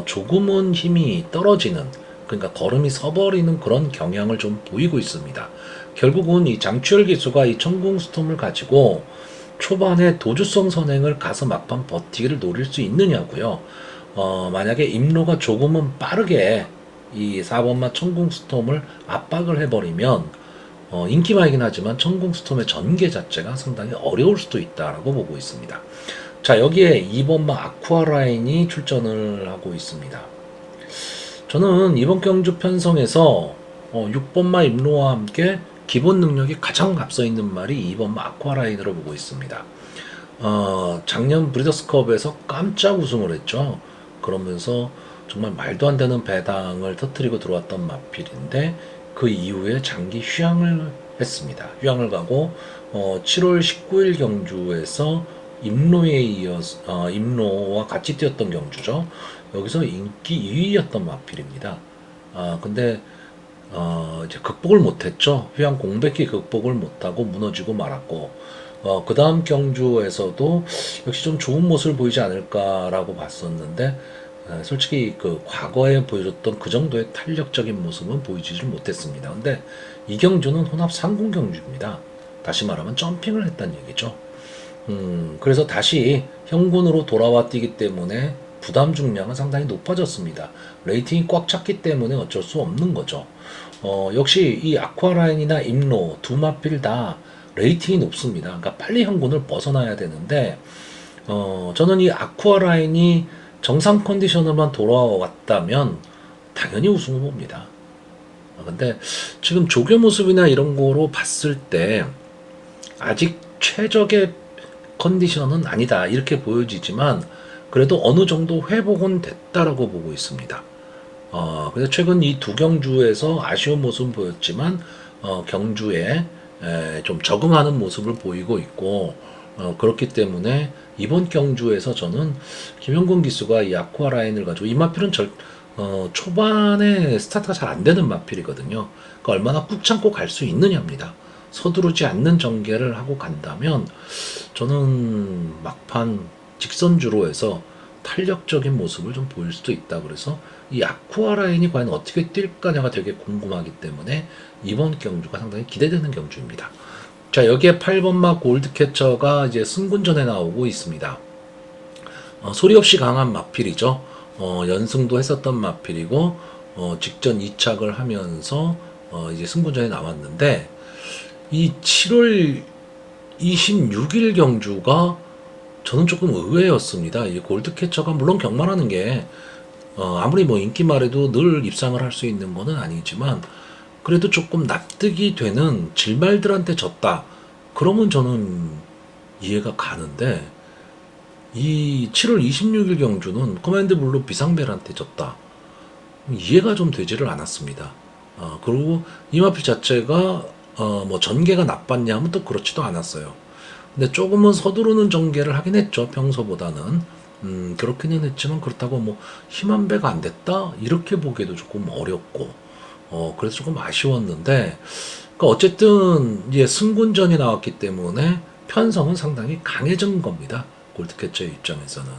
조금은 힘이 떨어지는, 그러니까 걸음이 서버리는 그런 경향을 좀 보이고 있습니다. 결국은 이 장추열 기수가 이 천궁스톰을 가지고 초반에 도주성 선행을 가서 막판 버티기를 노릴 수 있느냐고요. 만약에 임로가 조금은 빠르게 이 4번마 천궁스톰을 압박을 해버리면 인기마이긴 하지만 천궁스톰의 전개 자체가 상당히 어려울 수도 있다라고 보고 있습니다. 자, 여기에 2번마 아쿠아라인이 출전을 하고 있습니다. 저는 이번 경주 편성에서 6번마 임로와 함께 기본 능력이 가장 앞서 있는 말이 2번마 아쿠아라인으로 보고 있습니다. 작년 브리더스컵에서 깜짝 우승을 했죠. 그러면서 정말 말도 안 되는 배당을 터뜨리고 들어왔던 마필인데, 그 이후에 장기 휴양을 했습니다. 휴양을 가고 7월 19일 경주에서 임로에 이어서 임로와 같이 뛰었던 경주죠. 여기서 인기 2위였던 마필입니다. 근데 이제 극복을 못했죠. 휴양 공백기 극복을 못하고 무너지고 말았고, 그 다음 경주에서도 역시 좀 좋은 모습을 보이지 않을까라고 봤었는데, 솔직히 그 과거에 보여줬던 그 정도의 탄력적인 모습은 보이지 못했습니다. 근데 이 경주는 혼합 상공 경주입니다. 다시 말하면 점핑을 했다는 얘기죠. 그래서 다시 형군으로 돌아와 뛰기 때문에 부담 중량은 상당히 높아졌습니다. 레이팅이 꽉 찼기 때문에 어쩔 수 없는 거죠. 역시 이 아쿠아라인이나 임로 두 마필 다 레이팅이 높습니다. 그러니까 빨리 형군을 벗어나야 되는데, 저는 이 아쿠아라인이 정상 컨디션으로만 돌아왔다면 당연히 우승 후보입니다. 근데 지금 조교 모습이나 이런 거로 봤을 때 아직 최적의 컨디션은 아니다 이렇게 보여지지만 그래도 어느 정도 회복은 됐다라고 보고 있습니다. 그래서 최근 이 두 경주에서 아쉬운 모습은 보였지만 경주에 좀 적응하는 모습을 보이고 있고 그렇기 때문에 이번 경주에서 저는 김영권 기수가 이 아쿠아 라인을 가지고 이 마필은 초반에 스타트가 잘 안 되는 마필이거든요. 그러니까 얼마나 꾹 참고 갈 수 있느냐입니다. 서두르지 않는 전개를 하고 간다면 저는 막판 직선주로 해서 탄력적인 모습을 좀 보일 수도 있다. 그래서 이 아쿠아 라인이 과연 어떻게 뛸 거냐가 되게 궁금하기 때문에 이번 경주가 상당히 기대되는 경주입니다. 자, 여기에 8번마 골드캐쳐가 이제 승군전에 나오고 있습니다. 소리 없이 강한 마필이죠. 연승도 했었던 마필이고, 직전 이착을 하면서, 이제 승군전에 나왔는데, 이 7월 26일 경주가 저는 조금 의외였습니다. 이 골드캐쳐가 물론 경마라는 게 아무리 뭐 인기말에도 늘 입상을 할 수 있는 거는 아니지만 그래도 조금 납득이 되는 질말들한테 졌다. 그러면 저는 이해가 가는데 이 7월 26일 경주는 커맨드 블루 비상벨한테 졌다. 이해가 좀 되지를 않았습니다. 그리고 이마필 자체가 뭐 전개가 나빴냐 하면 또 그렇지도 않았어요. 근데 조금은 서두르는 전개를 하긴 했죠. 평소보다는. 그렇기는 했지만 그렇다고 뭐 힘한 배가 안 됐다? 이렇게 보기에도 조금 어렵고 그래서 조금 아쉬웠는데 그러니까 어쨌든 이제 승군전이 나왔기 때문에 편성은 상당히 강해진 겁니다. 골드캐쳐의 입장에서는.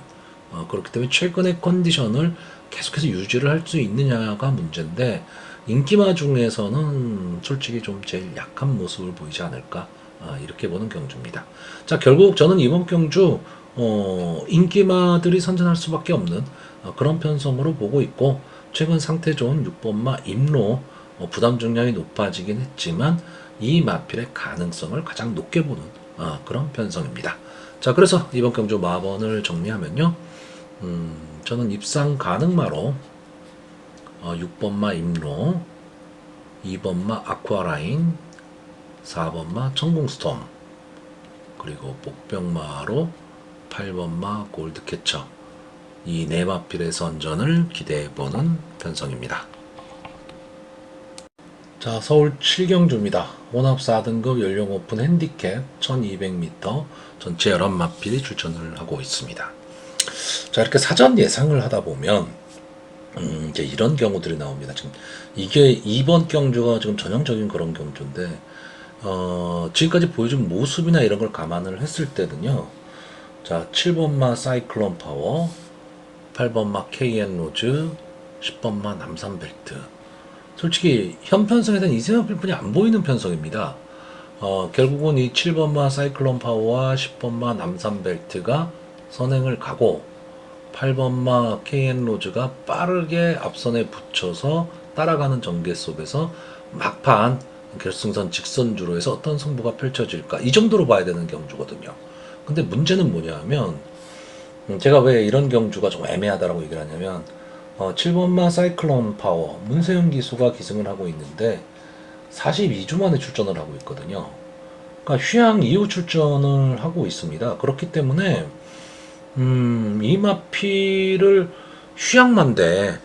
그렇기 때문에 최근의 컨디션을 계속해서 유지를 할 수 있느냐가 문제인데 인기마 중에서는 솔직히 좀 제일 약한 모습을 보이지 않을까 이렇게 보는 경주입니다. 자, 결국 저는 이번 경주 인기마들이 선전할 수밖에 없는 그런 편성으로 보고 있고 최근 상태 좋은 6번마 임로 부담 중량이 높아지긴 했지만 이 마필의 가능성을 가장 높게 보는 그런 편성입니다. 자, 그래서 이번 경주 마번을 정리하면요. 저는 입상 가능마로 6번마 임로, 2번마 아쿠아라인, 4번마 천공스톰, 그리고 복병마로 8번마 골드캐쳐 이 네 마필의 선전을 기대해보는 편성입니다. 자, 서울 7경주입니다. 혼합 4등급 연령 오픈 핸디캡 1200m 전체 11마필이 출전을 하고 있습니다. 자, 이렇게 사전 예상을 하다 보면 이제 이런 경우들이 나옵니다. 지금 이게 이번 경주가 지금 전형적인 그런 경주인데 지금까지 보여준 모습이나 이런 걸 감안을 했을 때는요. 자, 7번마 사이클론 파워, 8번마 KN 로즈, 10번마 남산벨트. 솔직히 현 편성에서는 이세마필뿐이 안 보이는 편성입니다. 결국은 이 7번마 사이클론 파워와 10번마 남산벨트가 선행을 가고 8번마 KN 로즈가 빠르게 앞선에 붙여서 따라가는 전개 속에서 막판 결승선 직선주로 해서 어떤 승부가 펼쳐질까 이 정도로 봐야 되는 경주거든요. 근데 문제는 뭐냐면 제가 왜 이런 경주가 좀 애매하다라고 얘기를 하냐면 7번마 사이클론 파워 문세윤 기수가 기승을 하고 있는데 42주 만에 출전을 하고 있거든요. 그러니까 휴양 이후 출전을 하고 있습니다. 그렇기 때문에 이 마필을 휴양만데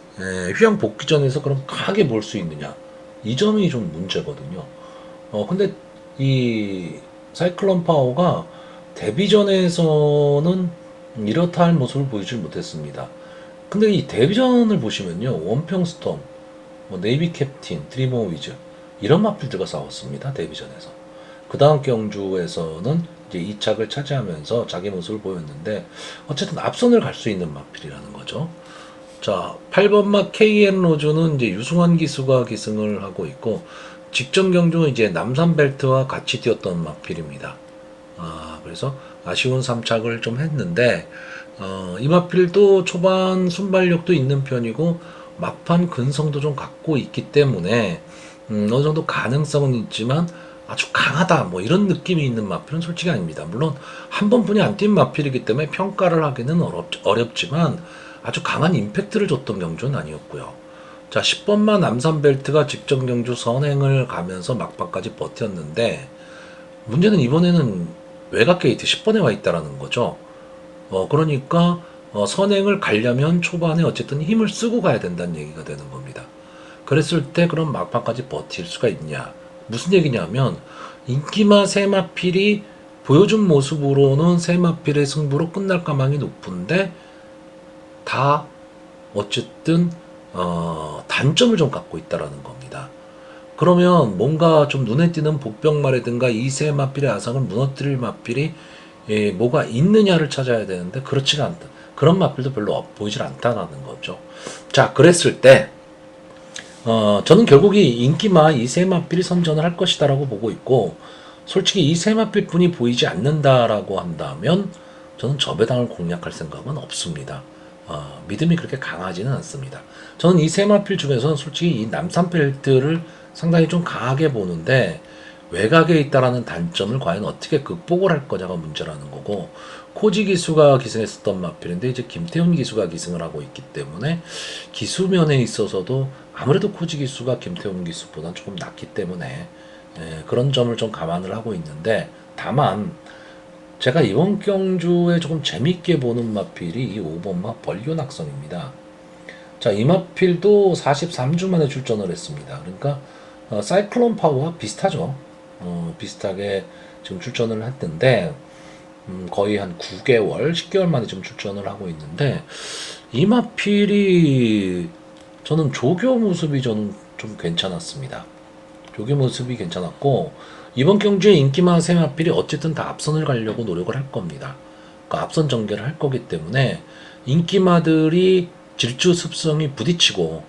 휴양 복귀전에서 그럼 강하게 볼 수 있느냐 이 점이 좀 문제거든요. 근데 이 사이클론 파워가 데뷔전에서는 이렇다 할 모습을 보이질 못했습니다. 근데 이 데뷔전을 보시면요. 원평스톰, 뭐 네이비 캡틴, 드리머 위즈 이런 마필들과 싸웠습니다. 데뷔전에서. 그 다음 경주에서는 이제 2착을 차지하면서 자기 모습을 보였는데 어쨌든 앞선을 갈 수 있는 마필이라는 거죠. 자, 8번마 KN 로즈는 이제 유승환 기수가 기승을 하고 있고 직전 경주는 이제 남산벨트와 같이 뛰었던 마필입니다. 그래서 아쉬운 3착을 좀 했는데 이 마필도 초반 순발력도 있는 편이고 막판 근성도 좀 갖고 있기 때문에 어느 정도 가능성은 있지만 아주 강하다 뭐 이런 느낌이 있는 마필은 솔직히 아닙니다. 물론 한 번뿐이 안 뛴 마필이기 때문에 평가를 하기는 어렵지만 아주 강한 임팩트를 줬던 경주는 아니었고요. 자, 자, 10번마 남산벨트가 직전 경주 선행을 가면서 막판까지 버텼는데 문제는 이번에는 외곽 게이트 10번에 와 있다라는 거죠. 그러니까 선행을 가려면 초반에 어쨌든 힘을 쓰고 가야 된다는 얘기가 되는 겁니다. 그랬을 때 그럼 막판까지 버틸 수가 있냐? 무슨 얘기냐면 인기마 세마필이 보여준 모습으로는 세마필의 승부로 끝날 가망이 높은데 다 어쨌든 단점을 좀 갖고 있다라는 겁니다. 그러면 뭔가 좀 눈에 띄는 복병마라든가 이세 마필의 아상을 무너뜨릴 마필이 뭐가 있느냐를 찾아야 되는데 그렇지가 않다. 그런 마필도 별로 보이질 않다라는 거죠. 자, 그랬을 때 저는 결국 이 인기마 이세 마필이 선전을 할 것이다라고 보고 있고 솔직히 이세 마필 뿐이 보이지 않는다라고 한다면 저는 저 배당을 공략할 생각은 없습니다. 믿음이 그렇게 강하지는 않습니다. 저는 이 세 마필 중에서는 솔직히 이 남산벨트를 상당히 좀 강하게 보는데 외곽에 있다라는 단점을 과연 어떻게 극복을 할 거냐가 문제라는 거고 코지 기수가 기승했었던 마필인데 이제 김태훈 기수가 기승을 하고 있기 때문에 기수면에 있어서도 아무래도 코지 기수가 김태훈 기수보다 조금 낫기 때문에 그런 점을 좀 감안을 하고 있는데 다만 제가 이번 경주에 조금 재밌게 보는 마필이 이 5번마 벌교낙성입니다. 자, 이 마필도 43주 만에 출전을 했습니다. 그러니까 사이클론 파워와 비슷하죠. 비슷하게 지금 출전을 했는데 거의 한 9개월, 10개월 만에 지금 출전을 하고 있는데 이 마필이 저는 조교 모습이 저는 좀 괜찮았습니다. 조교 모습이 괜찮았고 이번 경주에 인기마 세 마필이 어쨌든 다 앞선을 가려고 노력을 할 겁니다. 그러니까 앞선 전개를 할 거기 때문에 인기마들이 질주 습성이 부딪히고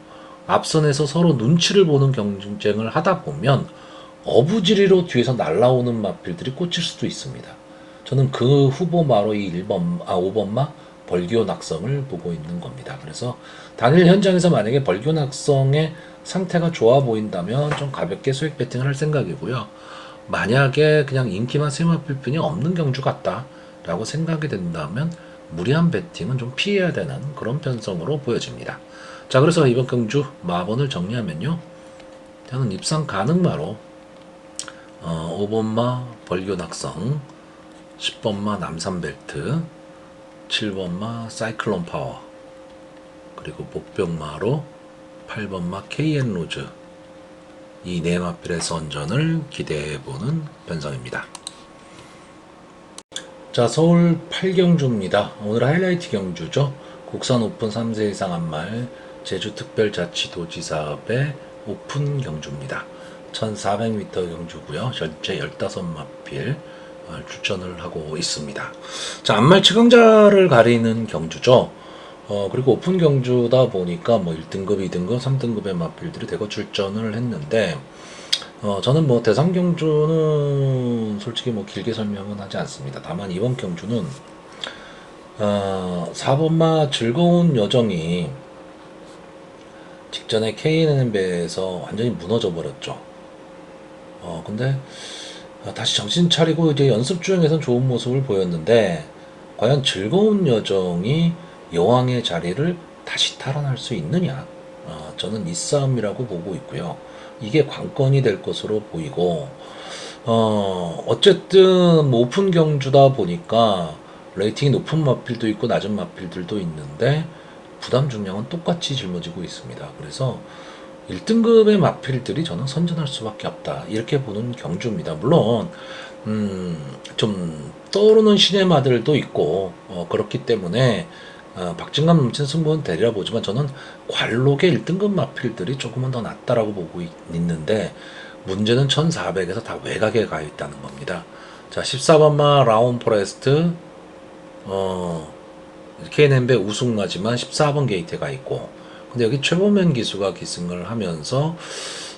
앞선에서 서로 눈치를 보는 경쟁을 하다 보면 어부지리로 뒤에서 날아오는 마필들이 꽂힐 수도 있습니다. 저는 그 후보마로 이 5번마 벌교 낙성을 보고 있는 겁니다. 그래서 단일 현장에서 만약에 벌교 낙성의 상태가 좋아 보인다면 좀 가볍게 수익 배팅을 할 생각이고요. 만약에 그냥 인기만 세 마필뿐이 없는 경주 같다라고 생각이 된다면 무리한 배팅은 좀 피해야 되는 그런 편성으로 보여집니다. 자, 그래서 이번 경주 마번을 정리하면요. 저는 입상 가능마로 5번마 벌교 낙성, 10번마 남산벨트, 7번마 사이클론 파워, 그리고 목병마로 8번마 KN 로즈 이 네 마필의 선전을 기대해보는 편성입니다. 자, 서울 8경주입니다. 오늘 하이라이트 경주죠. 국산 오픈 3세 이상 한말 제주특별자치도지사업의 오픈 경주입니다. 1400m 경주고요. 현재 15마필 출전을 하고 있습니다. 자, 안말 최강자를 가리는 경주죠. 그리고 오픈 경주다 보니까 뭐 1등급, 2등급, 3등급의 마필들이 대거 출전을 했는데 저는 뭐 대상 경주는 솔직히 뭐 길게 설명은 하지 않습니다. 다만 이번 경주는 4번마 즐거운 여정이 직전에 KNN배에서 완전히 무너져 버렸죠. 근데 다시 정신 차리고 이제 연습 주행에선 좋은 모습을 보였는데 과연 즐거운 여정이 여왕의 자리를 다시 탈환할 수 있느냐? 저는 이 싸움이라고 보고 있고요. 이게 관건이 될 것으로 보이고 어쨌든 뭐 오픈 경주다 보니까 레이팅이 높은 마필도 있고 낮은 마필들도 있는데 부담 중량은 똑같이 짊어지고 있습니다. 그래서 1등급의 마필들이 저는 선전할 수밖에 없다. 이렇게 보는 경주입니다. 물론 좀 떠오르는 시네마들도 있고 그렇기 때문에 박진감 넘치는 승부는 되리라 보지만 저는 관록의 1등급 마필들이 조금은 더 낫다라고 보고 있는데 문제는 1400에서 다 외곽에 가 있다는 겁니다. 자, 14번마 라온 포레스트 KNN배 우승마지만 14번 게이트에 가 있고 근데 여기 최범현 기수가 기승을 하면서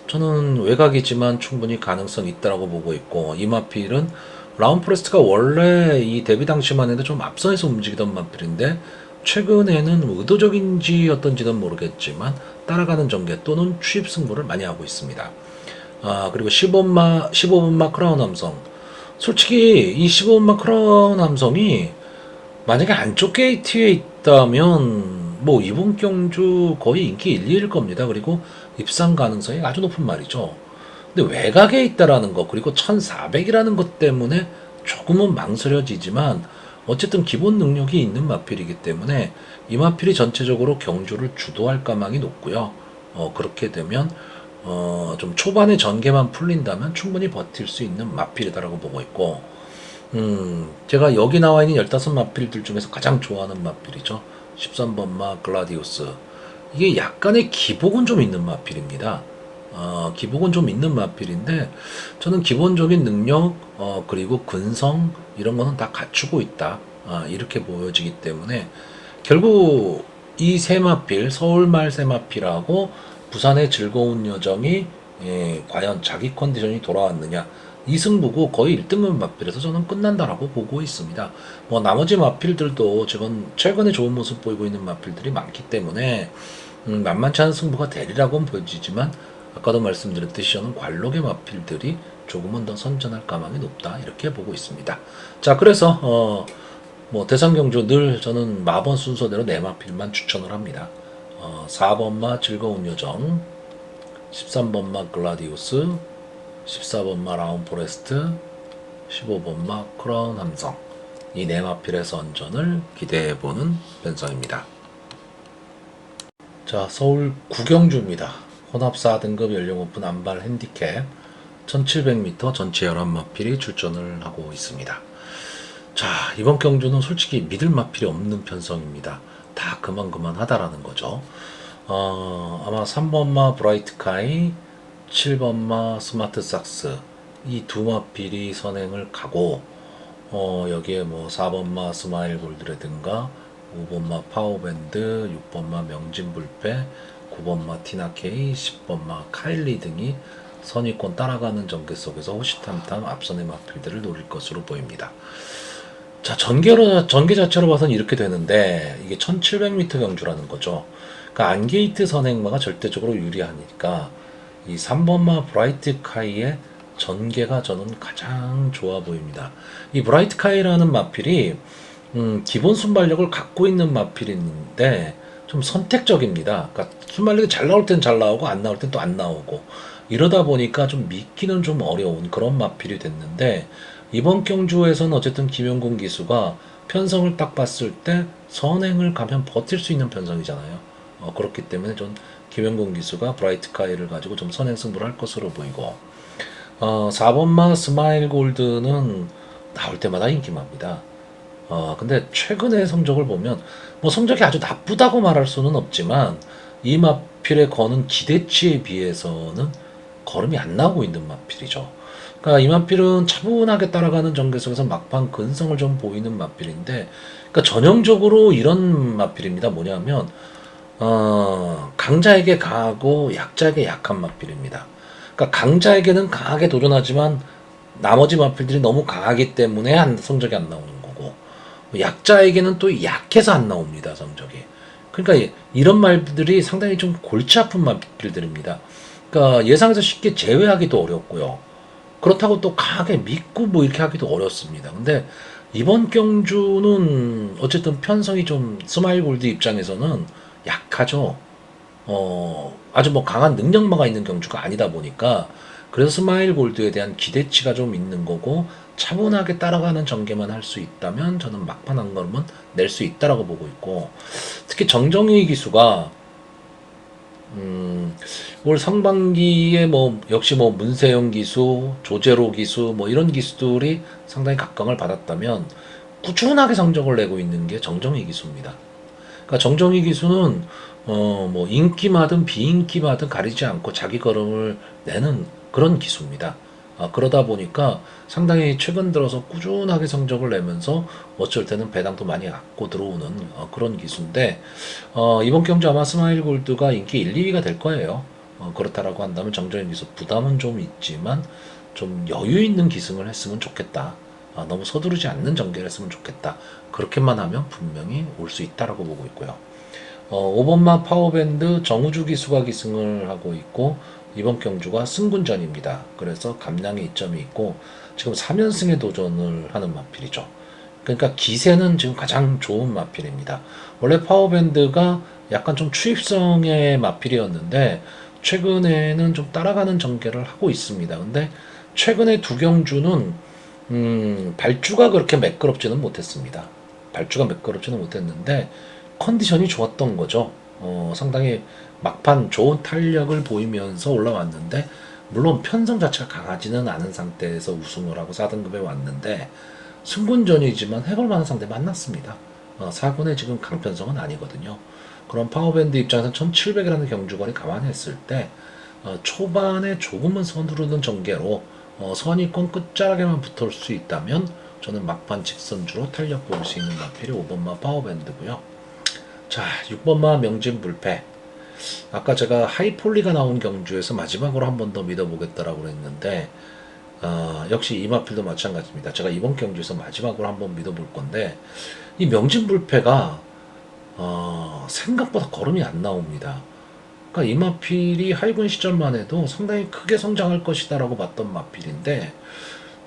저는 외곽이지만 충분히 가능성이 있다라고 보고 있고 이 마필은 라운 포레스트가 원래 이 데뷔 당시만 해도 좀 앞선에서 움직이던 마필인데 최근에는 의도적인지 어떤지는 모르겠지만 따라가는 전개 또는 추입 승부를 많이 하고 있습니다. 그리고 15번마 크라운 함성. 솔직히 이 15번마 크라운 함성이 만약에 안쪽 게이트에 있다면 뭐 이번 경주 거의 인기 1, 2일 겁니다. 그리고 입상 가능성이 아주 높은 말이죠. 근데 외곽에 있다라는 거, 그리고 1400이라는 것 때문에 조금은 망설여지지만 어쨌든 기본 능력이 있는 마필이기 때문에 이 마필이 전체적으로 경주를 주도할 가망이 높고요. 그렇게 되면 좀 초반에 전개만 풀린다면 충분히 버틸 수 있는 마필이다라고 보고 있고, 제가 여기 나와 있는 15마필들 중에서 가장 좋아하는 마필이죠. 13번 마 글라디우스. 이게 약간의 기복은 좀 있는 마필입니다. 기복은 좀 있는 마필인데, 저는 기본적인 능력, 그리고 근성, 이런 거는 다 갖추고 있다. 이렇게 보여지기 때문에, 결국 이 세 마필, 서울말 세 마필하고 부산의 즐거운 여정이 과연 자기 컨디션이 돌아왔느냐. 이 승부고 거의 1등급 마필에서 저는 끝난다라고 보고 있습니다. 뭐 나머지 마필들도 지금 최근에 좋은 모습 보이고 있는 마필들이 많기 때문에 만만치 않은 승부가 되리라고는 보여지지만 아까도 말씀드렸듯이 저는 관록의 마필들이 조금은 더 선전할 가망이 높다 이렇게 보고 있습니다. 자, 그래서 뭐 대상 경주 늘 저는 마번 순서대로 네 마필만 추천을 합니다. 4번마 즐거운 여정, 13번마 글라디우스, 14번마 라운포레스트, 15번마 크라운 함성, 이 네 마필의 선전을 기대해보는 편성입니다. 자, 서울 구경주입니다. 혼합 4등급 연령 오픈 안발 핸디캡 1700m 전체 11마필이 출전을 하고 있습니다. 자, 이번 경주는 솔직히 믿을 마필이 없는 편성입니다. 다 그만하다라는 거죠. 아마 3번마 브라이트카이, 7번마 스마트 삭스, 이 두 마필이 선행을 가고, 여기에 뭐 4번마 스마일 골드라든가 5번마 파워밴드, 6번마 명진불패, 9번마 티나케이, 10번마 카일리 등이 선의권 따라가는 전개 속에서 호시탐탐 앞선의 마필들을 노릴 것으로 보입니다. 자, 전개 자체로 봐서는 이렇게 되는데, 이게 1700m 경주라는 거죠. 그러니까 안게이트 선행마가 절대적으로 유리하니까, 이 3번마 브라이트 카이의 전개가 저는 가장 좋아 보입니다. 이 브라이트 카이라는 마필이, 기본 순발력을 갖고 있는 마필인데, 좀 선택적입니다. 그러니까 순발력이 잘 나올 땐 잘 나오고, 안 나올 땐 또 안 나오고, 이러다 보니까 좀 믿기는 좀 어려운 그런 마필이 됐는데, 이번 경주에서는 어쨌든 김용곤 기수가 편성을 딱 봤을 때 선행을 가면 버틸 수 있는 편성이잖아요. 그렇기 때문에 좀 김용곤 기수가 브라이트 카이를 가지고 좀 선행 승부를 할 것으로 보이고, 4번마 스마일 골드는 나올 때마다 인기만합니다. 근데 최근의 성적을 보면 뭐 성적이 아주 나쁘다고 말할 수는 없지만 이 마필에 거는 기대치에 비해서는 걸음이 안 나오고 있는 마필이죠. 그러니까 이 마필은 차분하게 따라가는 전개 속에서 막판 근성을 좀 보이는 마필인데, 그러니까 전형적으로 이런 마필입니다. 뭐냐면 강자에게 강하고 약자에게 약한 마필입니다. 그러니까 강자에게는 강하게 도전하지만 나머지 마필들이 너무 강하기 때문에 성적이 안 나오는 거고, 약자에게는 또 약해서 안 나옵니다, 성적이. 그러니까 이런 말들이 상당히 좀 골치 아픈 마필들입니다. 그러니까 예상에서 쉽게 제외하기도 어렵고요. 그렇다고 또 강하게 믿고 뭐 이렇게 하기도 어렵습니다. 근데 이번 경주는 어쨌든 편성이 좀 스마일 골드 입장에서는 약하죠. 아주 뭐 강한 능력마가 있는 경주가 아니다 보니까, 그래서 스마일 골드에 대한 기대치가 좀 있는 거고, 차분하게 따라가는 전개만 할 수 있다면 저는 막판 한 걸음은 낼 수 있다라고 보고 있고, 특히 정정희 기수가 올 상반기에 뭐 역시 뭐 문세영 기수, 조재로 기수 뭐 이런 기수들이 상당히 각광을 받았다면, 꾸준하게 성적을 내고 있는 게 정정희 기수입니다. 그러니까 정정희 기수는 뭐 인기마든 비인기마든 가리지 않고 자기 걸음을 내는 그런 기수입니다. 그러다 보니까 상당히 최근 들어서 꾸준하게 성적을 내면서 어쩔 때는 배당도 많이 갖고 들어오는 그런 기수인데, 이번 경주 아마 스마일 골드가 인기 1, 2위가 될 거예요. 그렇다라고 한다면 정정희 기수 부담은 좀 있지만 좀 여유 있는 기승을 했으면 좋겠다. 너무 서두르지 않는 전개를 했으면 좋겠다. 그렇게만 하면 분명히 올 수 있다라고 보고 있고요. 5번마 파워밴드 정우주 기수가 기승을 하고 있고, 이번 경주가 승군전입니다. 그래서 감량의 이점이 있고 지금 3연승에 도전을 하는 마필이죠. 그러니까 그러니까 기세는 지금 가장 좋은 마필입니다. 원래 파워밴드가 약간 좀 추입성의 마필이었는데 최근에는 좀 따라가는 전개를 하고 있습니다. 근데 최근에 두 경주는 발주가 그렇게 매끄럽지는 못했습니다. 발주가 매끄럽지는 못했는데 컨디션이 좋았던 거죠. 상당히 막판 좋은 탄력을 보이면서 올라왔는데 물론 편성 자체가 강하지는 않은 상태에서 우승을 하고 4등급에 왔는데 승군전이지만 해볼 만한 상대 만났습니다. 4군의 지금 강편성은 아니거든요. 그런 파워밴드 입장에서 1700이라는 경주거리 감안했을 때 초반에 조금은 서두르는 전개로 선의권 끝자락에만 붙을 수 있다면 저는 막판 직선주로 탄력 보일 수 있는 마필이 5번마 파워밴드고요. 자, 6번마 명진불패. 아까 제가 하이폴리가 나온 경주에서 마지막으로 한 번 더 믿어보겠다라고 그랬는데 역시 이 마필도 마찬가지입니다. 제가 이번 경주에서 마지막으로 한번 믿어볼 건데 이 명진불패가 생각보다 걸음이 안 나옵니다. 그러니까 이 마필이 하이군 시절만 해도 상당히 크게 성장할 것이다라고 봤던 마필인데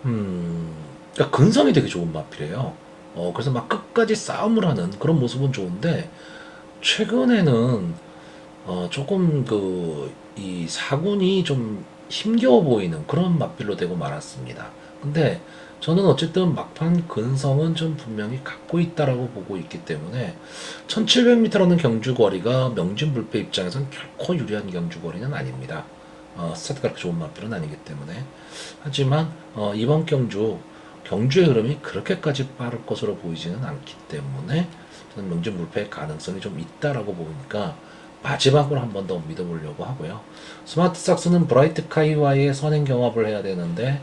그러니까 근성이 되게 좋은 마필이에요. 그래서 막 끝까지 싸움을 하는 그런 모습은 좋은데 최근에는 조금 이 사군이 좀 힘겨워 보이는 그런 마필로 되고 말았습니다. 근데 저는 어쨌든 막판 근성은 좀 분명히 갖고 있다라고 보고 있기 때문에 1700m라는 경주거리가 명진불패 입장에서는 결코 유리한 경주거리는 아닙니다. 스타트가 그렇게 좋은 마필은 아니기 때문에. 하지만 이번 경주의 흐름이 그렇게까지 빠를 것으로 보이지는 않기 때문에 저는 명진불패의 가능성이 좀 있다라고 보니까 마지막으로 한 번 더 믿어보려고 하고요. 스마트 삭스는 브라이트 카이와의 선행 경합을 해야 되는데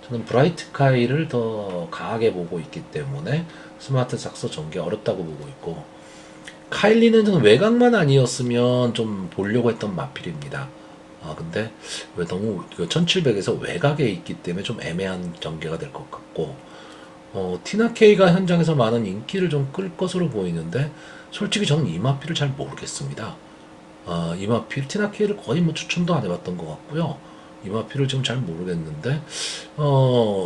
저는 브라이트 카이를 더 강하게 보고 있기 때문에 스마트 삭스 전개 어렵다고 보고 있고 카일리는 저는 외곽만 아니었으면 좀 보려고 했던 마필입니다. 근데 왜 너무 1700에서 외곽에 있기 때문에 좀 애매한 전개가 될 것 같고 티나케이가 현장에서 많은 인기를 좀 끌 것으로 보이는데 솔직히 저는 이 마필을 잘 모르겠습니다. 이마필 티나케이를 거의 뭐 추천도 안 해봤던 것 같고요. 이마필을 지금 잘 모르겠는데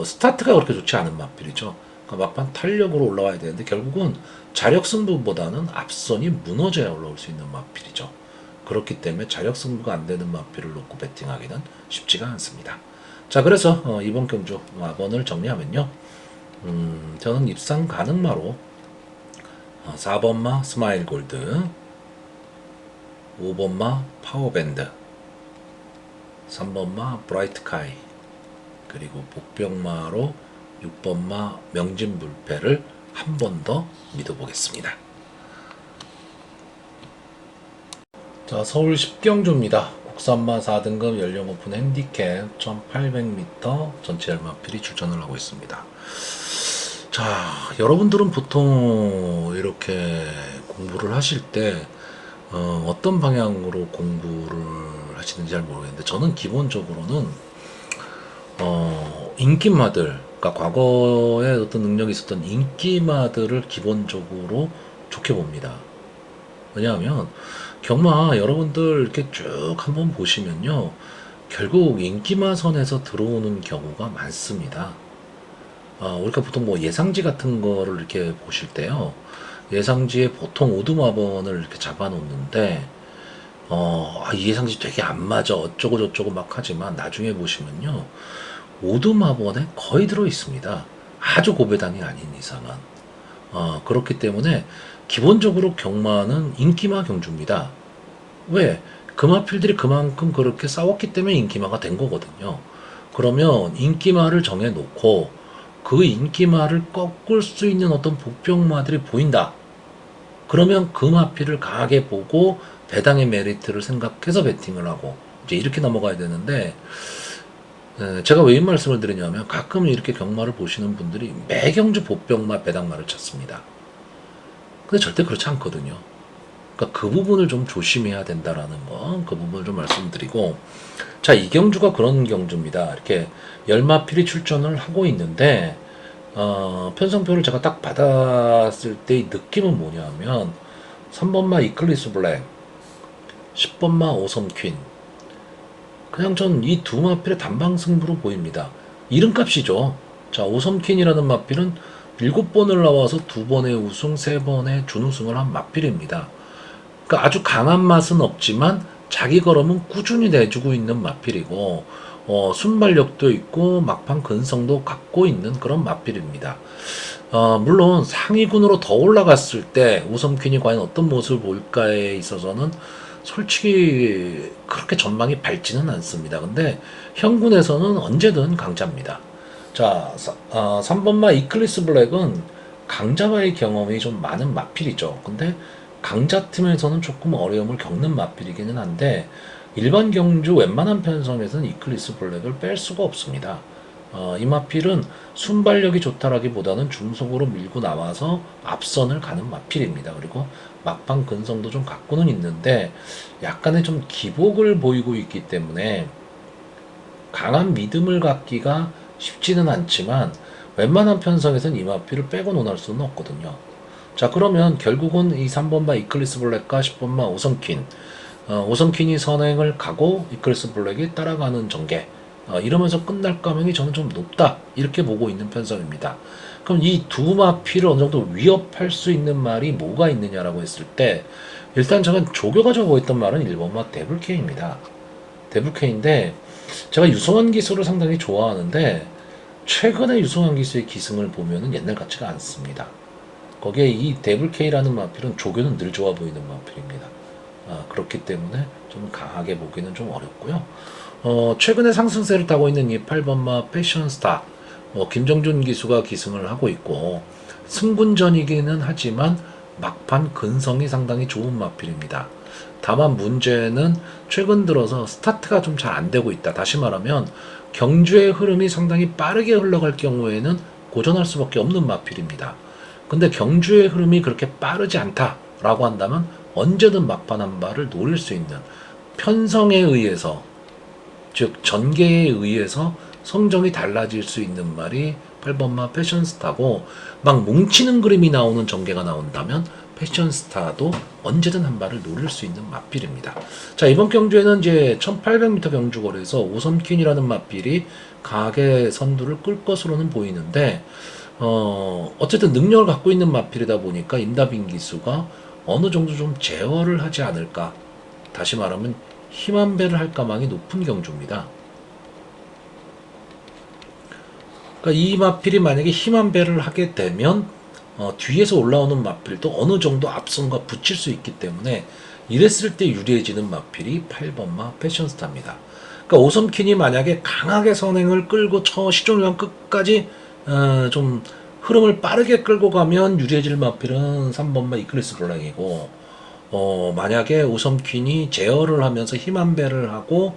스타트가 그렇게 좋지 않은 마필이죠. 그러니까 막판 탄력으로 올라와야 되는데 결국은 자력 승부보다는 앞선이 무너져야 올라올 수 있는 마필이죠. 그렇기 때문에 자력 승부가 안 되는 마필을 놓고 배팅하기는 쉽지가 않습니다. 자, 그래서 이번 경주 마번을 정리하면요. 저는 입상 가능마로 4번마 스마일 골드, 5번마 파워밴드, 3번마 브라이트 카이, 그리고 복병마로 6번마 명진불패를 한 번 더 믿어보겠습니다. 자, 서울 10경주입니다. 국산마 4등급 연령 오픈 핸디캡 1800m 전체 열마필이 출전을 하고 있습니다. 자, 여러분들은 보통 이렇게 공부를 하실 때 어떤 방향으로 공부를 하시는지 잘 모르겠는데 저는 기본적으로는 인기마들, 그러니까 과거에 어떤 능력이 있었던 인기마들을 기본적으로 좋게 봅니다. 왜냐하면 경마 여러분들 이렇게 쭉 한번 보시면요, 결국 인기마 선에서 들어오는 경우가 많습니다. 우리가 보통 뭐 예상지 같은 거를 이렇게 보실 때요, 예상지에 보통 오두마번을 이렇게 잡아 놓는데 이 예상지 되게 안 맞아 어쩌고 저쩌고 막 하지만 나중에 보시면요, 오두마번에 거의 들어 있습니다. 아주 고배당이 아닌 이상은. 그렇기 때문에 기본적으로 경마는 인기마 경주입니다. 왜? 금화필들이 그만큼 그렇게 싸웠기 때문에 인기마가 된 거거든요. 그러면 인기마를 정해놓고 그 인기마를 꺾을 수 있는 어떤 복병마들이 보인다. 그러면 금화필을 강하게 보고 배당의 메리트를 생각해서 베팅을 하고 이제 이렇게 넘어가야 되는데, 제가 왜 이 말씀을 드리냐면 가끔 이렇게 경마를 보시는 분들이 매경주 복병마 배당마를 찾습니다. 근데 절대 그렇지 않거든요. 그러니까 그 부분을 좀 조심해야 된다라는 거, 그 부분을 좀 말씀드리고, 자, 이 경주가 그런 경주입니다. 이렇게 열마필이 출전을 하고 있는데 편성표를 제가 딱 받았을 때의 느낌은 뭐냐면 3번마 이클리스 블랙, 10번마 오섬 퀸, 그냥 전 이 두 마필의 단방 승부로 보입니다. 이름값이죠. 자, 오섬 퀸이라는 마필은 7번을 나와서 2번의 우승, 3번의 준우승을 한 마필입니다. 그러니까 아주 강한 맛은 없지만 자기 걸음은 꾸준히 내주고 있는 마필이고 순발력도 있고 막판 근성도 갖고 있는 그런 마필입니다. 물론 상위군으로 더 올라갔을 때 우선퀸이 과연 어떤 모습을 보일까에 있어서는 솔직히 그렇게 전망이 밝지는 않습니다. 근데 현군에서는 언제든 강자입니다. 자, 3번마 이클리스 블랙은 강자와의 경험이 좀 많은 마필이죠. 근데 강자팀에서는 조금 어려움을 겪는 마필이기는 한데 일반 경주 웬만한 편성에서는 이클리스 블랙을 뺄 수가 없습니다. 이 마필은 순발력이 좋다라기보다는 중속으로 밀고 나와서 앞선을 가는 마필입니다. 그리고 막판 근성도 좀 갖고는 있는데 약간의 좀 기복을 보이고 있기 때문에 강한 믿음을 갖기가 쉽지는 않지만 웬만한 편성에서는 이 마필을 빼고 논할 수는 없거든요. 자, 그러면 결국은 이 3번마 이클리스 블랙과 10번마 오성퀸, 오성퀸이 선행을 가고 이클리스 블랙이 따라가는 전개, 이러면서 끝날 가능성이 저는 좀 높다 이렇게 보고 있는 편성입니다. 그럼 이 두 마필을 어느 정도 위협할 수 있는 말이 뭐가 있느냐라고 했을 때 일단 저는 조교가 적어있던 말은 1번마 데블케입니다. 데블케인데 제가 유성환 기수를 상당히 좋아하는데 최근에 유성환 기수의 기승을 보면은 옛날 같지가 않습니다. 거기에 이 데블케이라는 마필은 조교는 늘 좋아 보이는 마필입니다. 그렇기 때문에 좀 강하게 보기는 좀 어렵고요. 최근에 상승세를 타고 있는 이 8번마 패션스타, 김정준 기수가 기승을 하고 있고 승군전이기는 하지만 막판 근성이 상당히 좋은 마필입니다. 다만 문제는 최근 들어서 스타트가 좀 잘 안 되고 있다. 다시 말하면 경주의 흐름이 상당히 빠르게 흘러갈 경우에는 고전할 수밖에 없는 마필입니다. 근데 경주의 흐름이 그렇게 빠르지 않다라고 한다면 언제든 막판 한 발을 노릴 수 있는 편성에 의해서, 즉 전개에 의해서 성적이 달라질 수 있는 말이 8번마 패션스타고, 막 뭉치는 그림이 나오는 전개가 나온다면 패션스타도 언제든 한 발을 노릴 수 있는 마필입니다. 자, 이번 경주에는 이제 1800m 경주거리에서 오섬퀸이라는 마필이 강하게 선두를 끌 것으로는 보이는데 어쨌든 능력을 갖고 있는 마필이다 보니까 임다빈 기수가 어느 정도 좀 제어를 하지 않을까. 다시 말하면 힘한 배를 할 가망이 높은 경주입니다. 그러니까 이 마필이 만약에 힘한 배를 하게 되면 뒤에서 올라오는 마필도 어느 정도 앞선과 붙일 수 있기 때문에 이랬을 때 유리해지는 마필이 8번마 패션스타입니다. 그러니까 오섬킨이 만약에 강하게 선행을 끌고 시종일관 끝까지 좀 흐름을 빠르게 끌고 가면 유리해질 마필은 3번마 이클리스 블랙이고, 만약에 오섬퀸이 제어를 하면서 힘한 배를 하고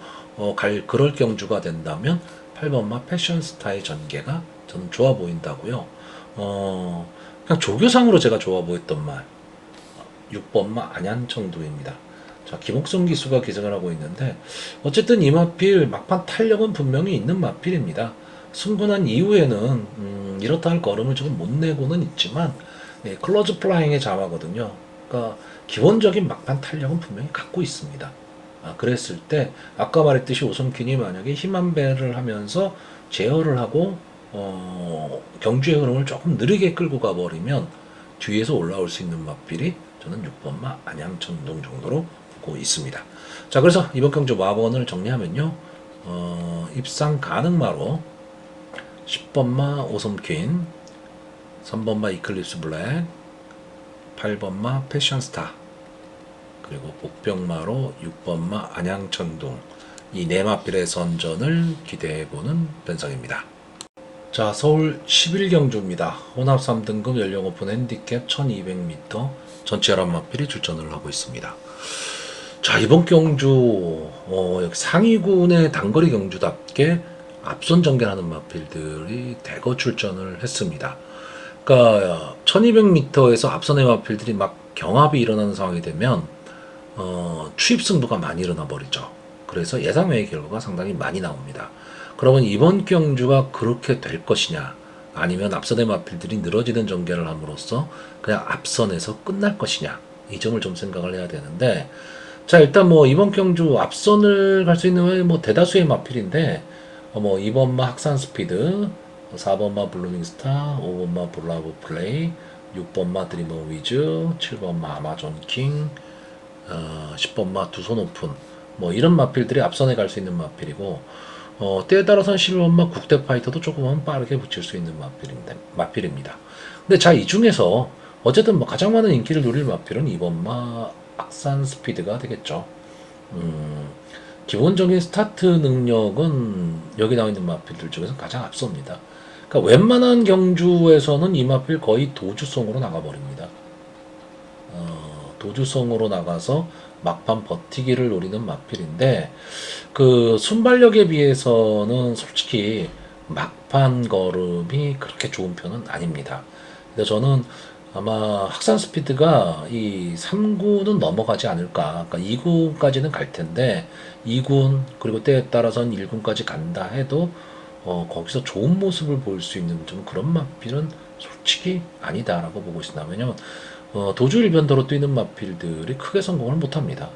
그럴 경주가 된다면 8번마 패션스타의 전개가 저는 좋아 보인다고요. 그냥 조교상으로 제가 좋아 보였던 말 6번마 안양청도입니다. 자, 김옥성 기수가 기승을 하고 있는데 어쨌든 이 마필 막판 탄력은 분명히 있는 마필입니다. 승분한 이후에는 이렇다 할 걸음을 조금 못 내고는 있지만 클로즈 플라잉의 자마거든요. 그러니까 기본적인 막판 탄력은 분명히 갖고 있습니다. 그랬을 때 아까 말했듯이 오섬킨이 만약에 힘한 배를 하면서 제어를 하고 경주의 흐름을 조금 느리게 끌고 가버리면 뒤에서 올라올 수 있는 마필이 저는 6번마 안양천동 정도로 보고 있습니다. 자, 그래서 이번 경주 마번을 정리하면요, 입상 가능마로 10번마 오섬퀸, 3번마 이클립스 블랙, 8번마 패션스타, 그리고 복병마로 6번마 안양천동, 이 네 마필의 선전을 기대해보는 편성입니다. 자, 서울 11경주입니다. 혼합 3등급 연령 오픈 핸디캡 1200m 전체 11마필이 출전을 하고 있습니다. 자, 이번 경주 상위군의 단거리 경주답게 앞선 전개하는 마필들이 대거 출전을 했습니다. 그러니까 1200m에서 앞선의 마필들이 막 경합이 일어나는 상황이 되면 추입 승부가 많이 일어나 버리죠. 그래서 예상외의 결과가 상당히 많이 나옵니다. 그러면 이번 경주가 그렇게 될 것이냐, 아니면 앞선의 마필들이 늘어지는 전개를 함으로써 그냥 앞선에서 끝날 것이냐, 이 점을 좀 생각을 해야 되는데, 자, 일단 이번 경주 앞선을 갈 수 있는 대다수의 마필인데, 이번마 학산 스피드, 4번마 블루밍스타, 5번마 브라보 플레이, 6번마 드리머 위즈, 7번마 아마존 킹, 10번마 두손 오픈, 뭐 이런 마필들이 앞선에 갈 수 있는 마필이고, 때에 따라서는 11번마 국대 파이터도 조금은 빠르게 붙일 수 있는 마필입니다. 근데 자, 이 중에서 어쨌든 뭐 가장 많은 인기를 누릴 마필은 2번마 악산 스피드가 되겠죠. 기본적인 스타트 능력은 여기 나와 있는 마필들 중에서 가장 앞섭니다. 그러니까 웬만한 경주에서는 이 마필 거의 도주성으로 나가버립니다. 도주성으로 나가서 막판 버티기를 노리는 마필인데, 그 순발력에 비해서는 솔직히 막판 걸음이 그렇게 좋은 편은 아닙니다. 근데 저는 아마 학산 스피드가 이 3군은 넘어가지 않을까. 그러니까 2군까지는 갈 텐데 2군 그리고 때에 따라서는 1군까지 간다 해도 거기서 좋은 모습을 보일 수 있는 좀 그런 마필은 솔직히 아니다라고 보고 있습니다. 왜냐면 도주 일변도로 뛰는 마필들이 크게 성공을 못합니다.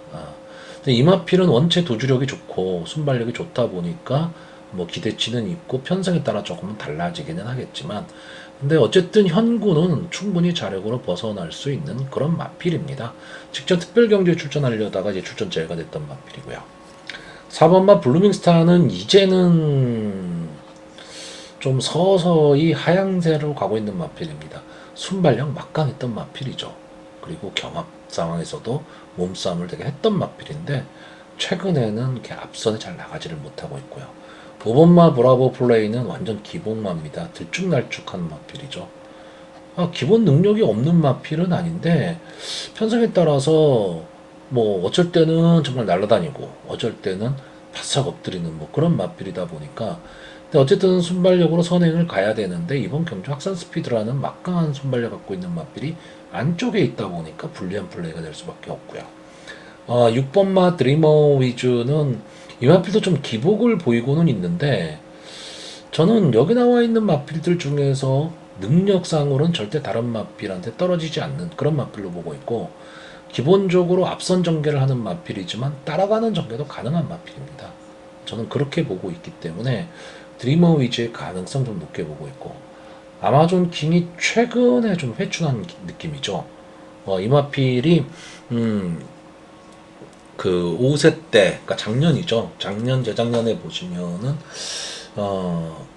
근데 이 마필은 원체 도주력이 좋고 순발력이 좋다 보니까 뭐 기대치는 있고 편성에 따라 조금은 달라지기는 하겠지만, 근데 어쨌든 현구는 충분히 자력으로 벗어날 수 있는 그런 마필입니다. 직접 특별 경기에 출전하려다가 이제 출전 제외가 됐던 마필이고요. 4번마 블루밍스타는 이제는 좀 서서히 하향세로 가고 있는 마필입니다. 순발력 막강했던 마필이죠. 그리고 경합 상황에서도 몸싸움을 되게 했던 마필인데 최근에는 이렇게 앞선에 잘 나가지를 못하고 있고요. 5번마 브라보 플레이는 완전 기본마입니다. 들쭉날쭉한 마필이죠. 기본 능력이 없는 마필은 아닌데 편성에 따라서 뭐 어쩔 때는 정말 날아다니고 어쩔 때는 바싹 엎드리는 뭐 그런 마필이다 보니까, 근데 어쨌든 순발력으로 선행을 가야 되는데 이번 경주 학산 스피드라는 막강한 순발력 갖고 있는 마필이 안쪽에 있다 보니까 불리한 플레이가 될 수밖에 없고요. 6번마 드리머 위주는 이 마필도 좀 기복을 보이고는 있는데 저는 여기 나와 있는 마필들 중에서 능력상으로는 절대 다른 마필한테 떨어지지 않는 그런 마필로 보고 있고, 기본적으로 앞선 전개를 하는 마필이지만 따라가는 전개도 가능한 마필입니다. 저는 그렇게 보고 있기 때문에 드리머 위즈의 가능성 좀 높게 보고 있고, 아마존 킹이 최근에 좀 회춘한 느낌이죠. 이 마필이 그 5세 때, 그러니까 작년이죠. 작년 재작년에 보시면은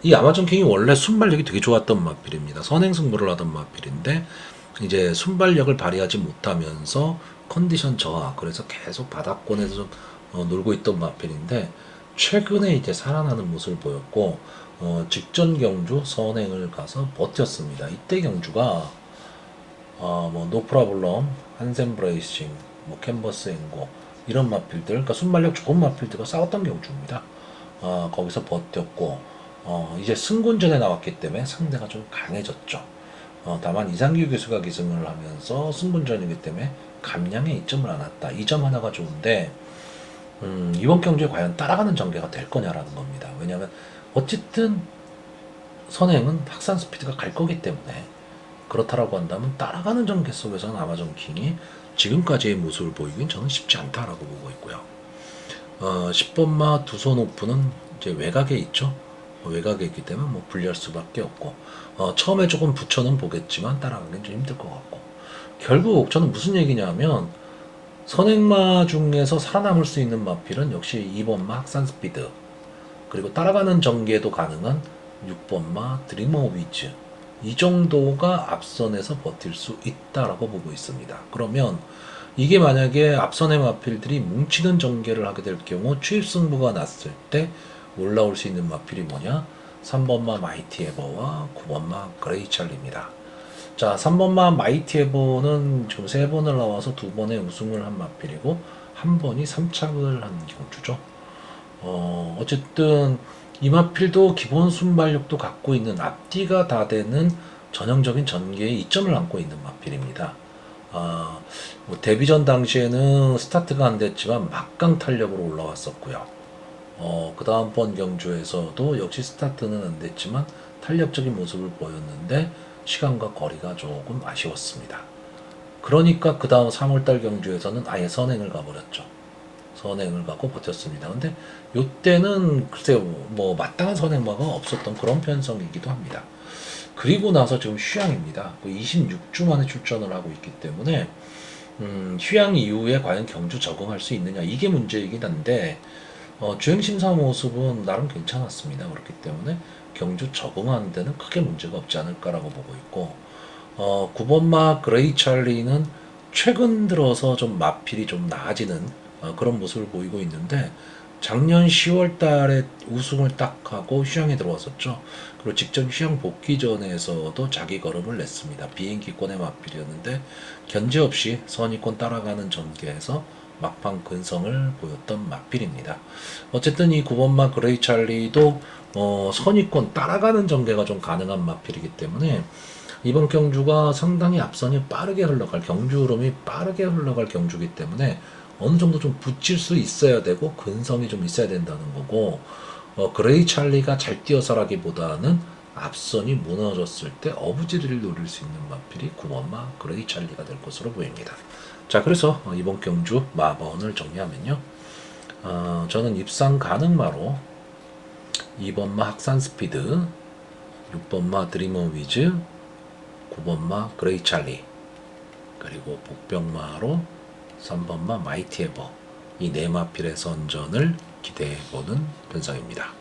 이 아마존 킹이 원래 순발력이 되게 좋았던 마필입니다. 선행 승부를 하던 마필인데 이제 순발력을 발휘하지 못하면서 컨디션 저하, 그래서 계속 바닥권에서 좀 놀고 있던 마필인데 최근에 이제 살아나는 모습을 보였고, 직전 경주 선행을 가서 버텼습니다. 이때 경주가 뭐 노프라블럼, 한샘 브레이싱, 뭐 캔버스 앵고 이런 마필들, 그러니까 순발력 좋은 마필들과 싸웠던 경주입니다. 거기서 버텼고, 이제 승군전에 나왔기 때문에 상대가 좀 강해졌죠. 다만 이상규 교수가 기승을 하면서 승군전이기 때문에 감량에 이점을 안 왔다. 이 점 하나가 좋은데, 이번 경주에 과연 따라가는 전개가 될 거냐라는 겁니다. 왜냐하면 어쨌든 선행은 확산 스피드가 갈 거기 때문에, 그렇다라고 한다면 따라가는 전개 속에서는 아마존 킹이 지금까지의 모습을 보이긴 저는 쉽지 않다라고 보고 있고요. 10번마 두손 오픈은 이제 외곽에 있죠. 외곽에 있기 때문에 뭐 불리할 수밖에 없고, 처음에 조금 붙여는 보겠지만 따라가기는 좀 힘들 것 같고, 결국 저는 무슨 얘기냐면 선행마 중에서 살아남을 수 있는 마필은 역시 2번마 학산 스피드, 그리고 따라가는 전개도 가능한 6번마 드리머 위즈, 이 정도가 앞선에서 버틸 수 있다라고 보고 있습니다. 그러면 이게 만약에 앞선의 마필들이 뭉치는 전개를 하게 될 경우 추입 승부가 났을 때 올라올 수 있는 마필이 뭐냐? 3번마 마이티 에버와 9번마 그레이 찰리입니다. 자, 3번마 마이티 에버는 지금 3번을 나와서 2번에 우승을 한 마필이고 1번이 3착을 한 경주죠. 어쨌든 이 마필도 기본 순발력도 갖고 있는, 앞뒤가 다 되는 전형적인 전개에 이점을 안고 있는 마필입니다. 뭐 데뷔전 당시에는 스타트가 안 됐지만 막강 탄력으로 올라왔었고요. 그 다음번 경주에서도 역시 스타트는 안 됐지만 탄력적인 모습을 보였는데 시간과 거리가 조금 아쉬웠습니다. 그러니까 그 다음 3월달 경주에서는 아예 선행을 가버렸죠. 선행을 갖고 버텼습니다. 근데 요때는 글쎄요, 뭐 마땅한 선행마가 없었던 그런 편성이기도 합니다. 그리고 나서 지금 휴양입니다. 26주 만에 출전을 하고 있기 때문에 휴양 이후에 과연 경주 적응할 수 있느냐 이게 문제이긴 한데 주행심사 모습은 나름 괜찮았습니다. 그렇기 때문에 경주 적응하는 데는 크게 문제가 없지 않을까라고 보고 있고 9번마 그레이 찰리는 최근 들어서 좀 마필이 좀 나아지는 그런 모습을 보이고 있는데 작년 10월 달에 우승을 딱 하고 휴양에 들어왔었죠. 그리고 직전 휴양 복귀전에서도 자기 걸음을 냈습니다. 비행기권의 마필이었는데 견제 없이 선의권 따라가는 전개에서 막판 근성을 보였던 마필입니다. 어쨌든 이 9번마 그레이 찰리도 선의권 따라가는 전개가 좀 가능한 마필이기 때문에 이번 경주가 상당히 앞선이 빠르게 흘러갈 경주 흐름이 빠르게 흘러갈 경주기 때문에 어느 정도 좀 붙일 수 있어야 되고 근성이 좀 있어야 된다는 거고 그레이 찰리가 잘 뛰어서라기보다는 앞선이 무너졌을 때 어부지리를 노릴 수 있는 마필이 9번마 그레이 찰리가 될 것으로 보입니다. 자, 그래서 이번 경주 마번을 정리하면요, 저는 입상 가능마로 2번마 학산 스피드, 6번마 드리머 위즈, 9번마 그레이 찰리, 그리고 복병마로 3번마 마이티 에버, 이 네 마필의 선전을 기대해보는 편성입니다.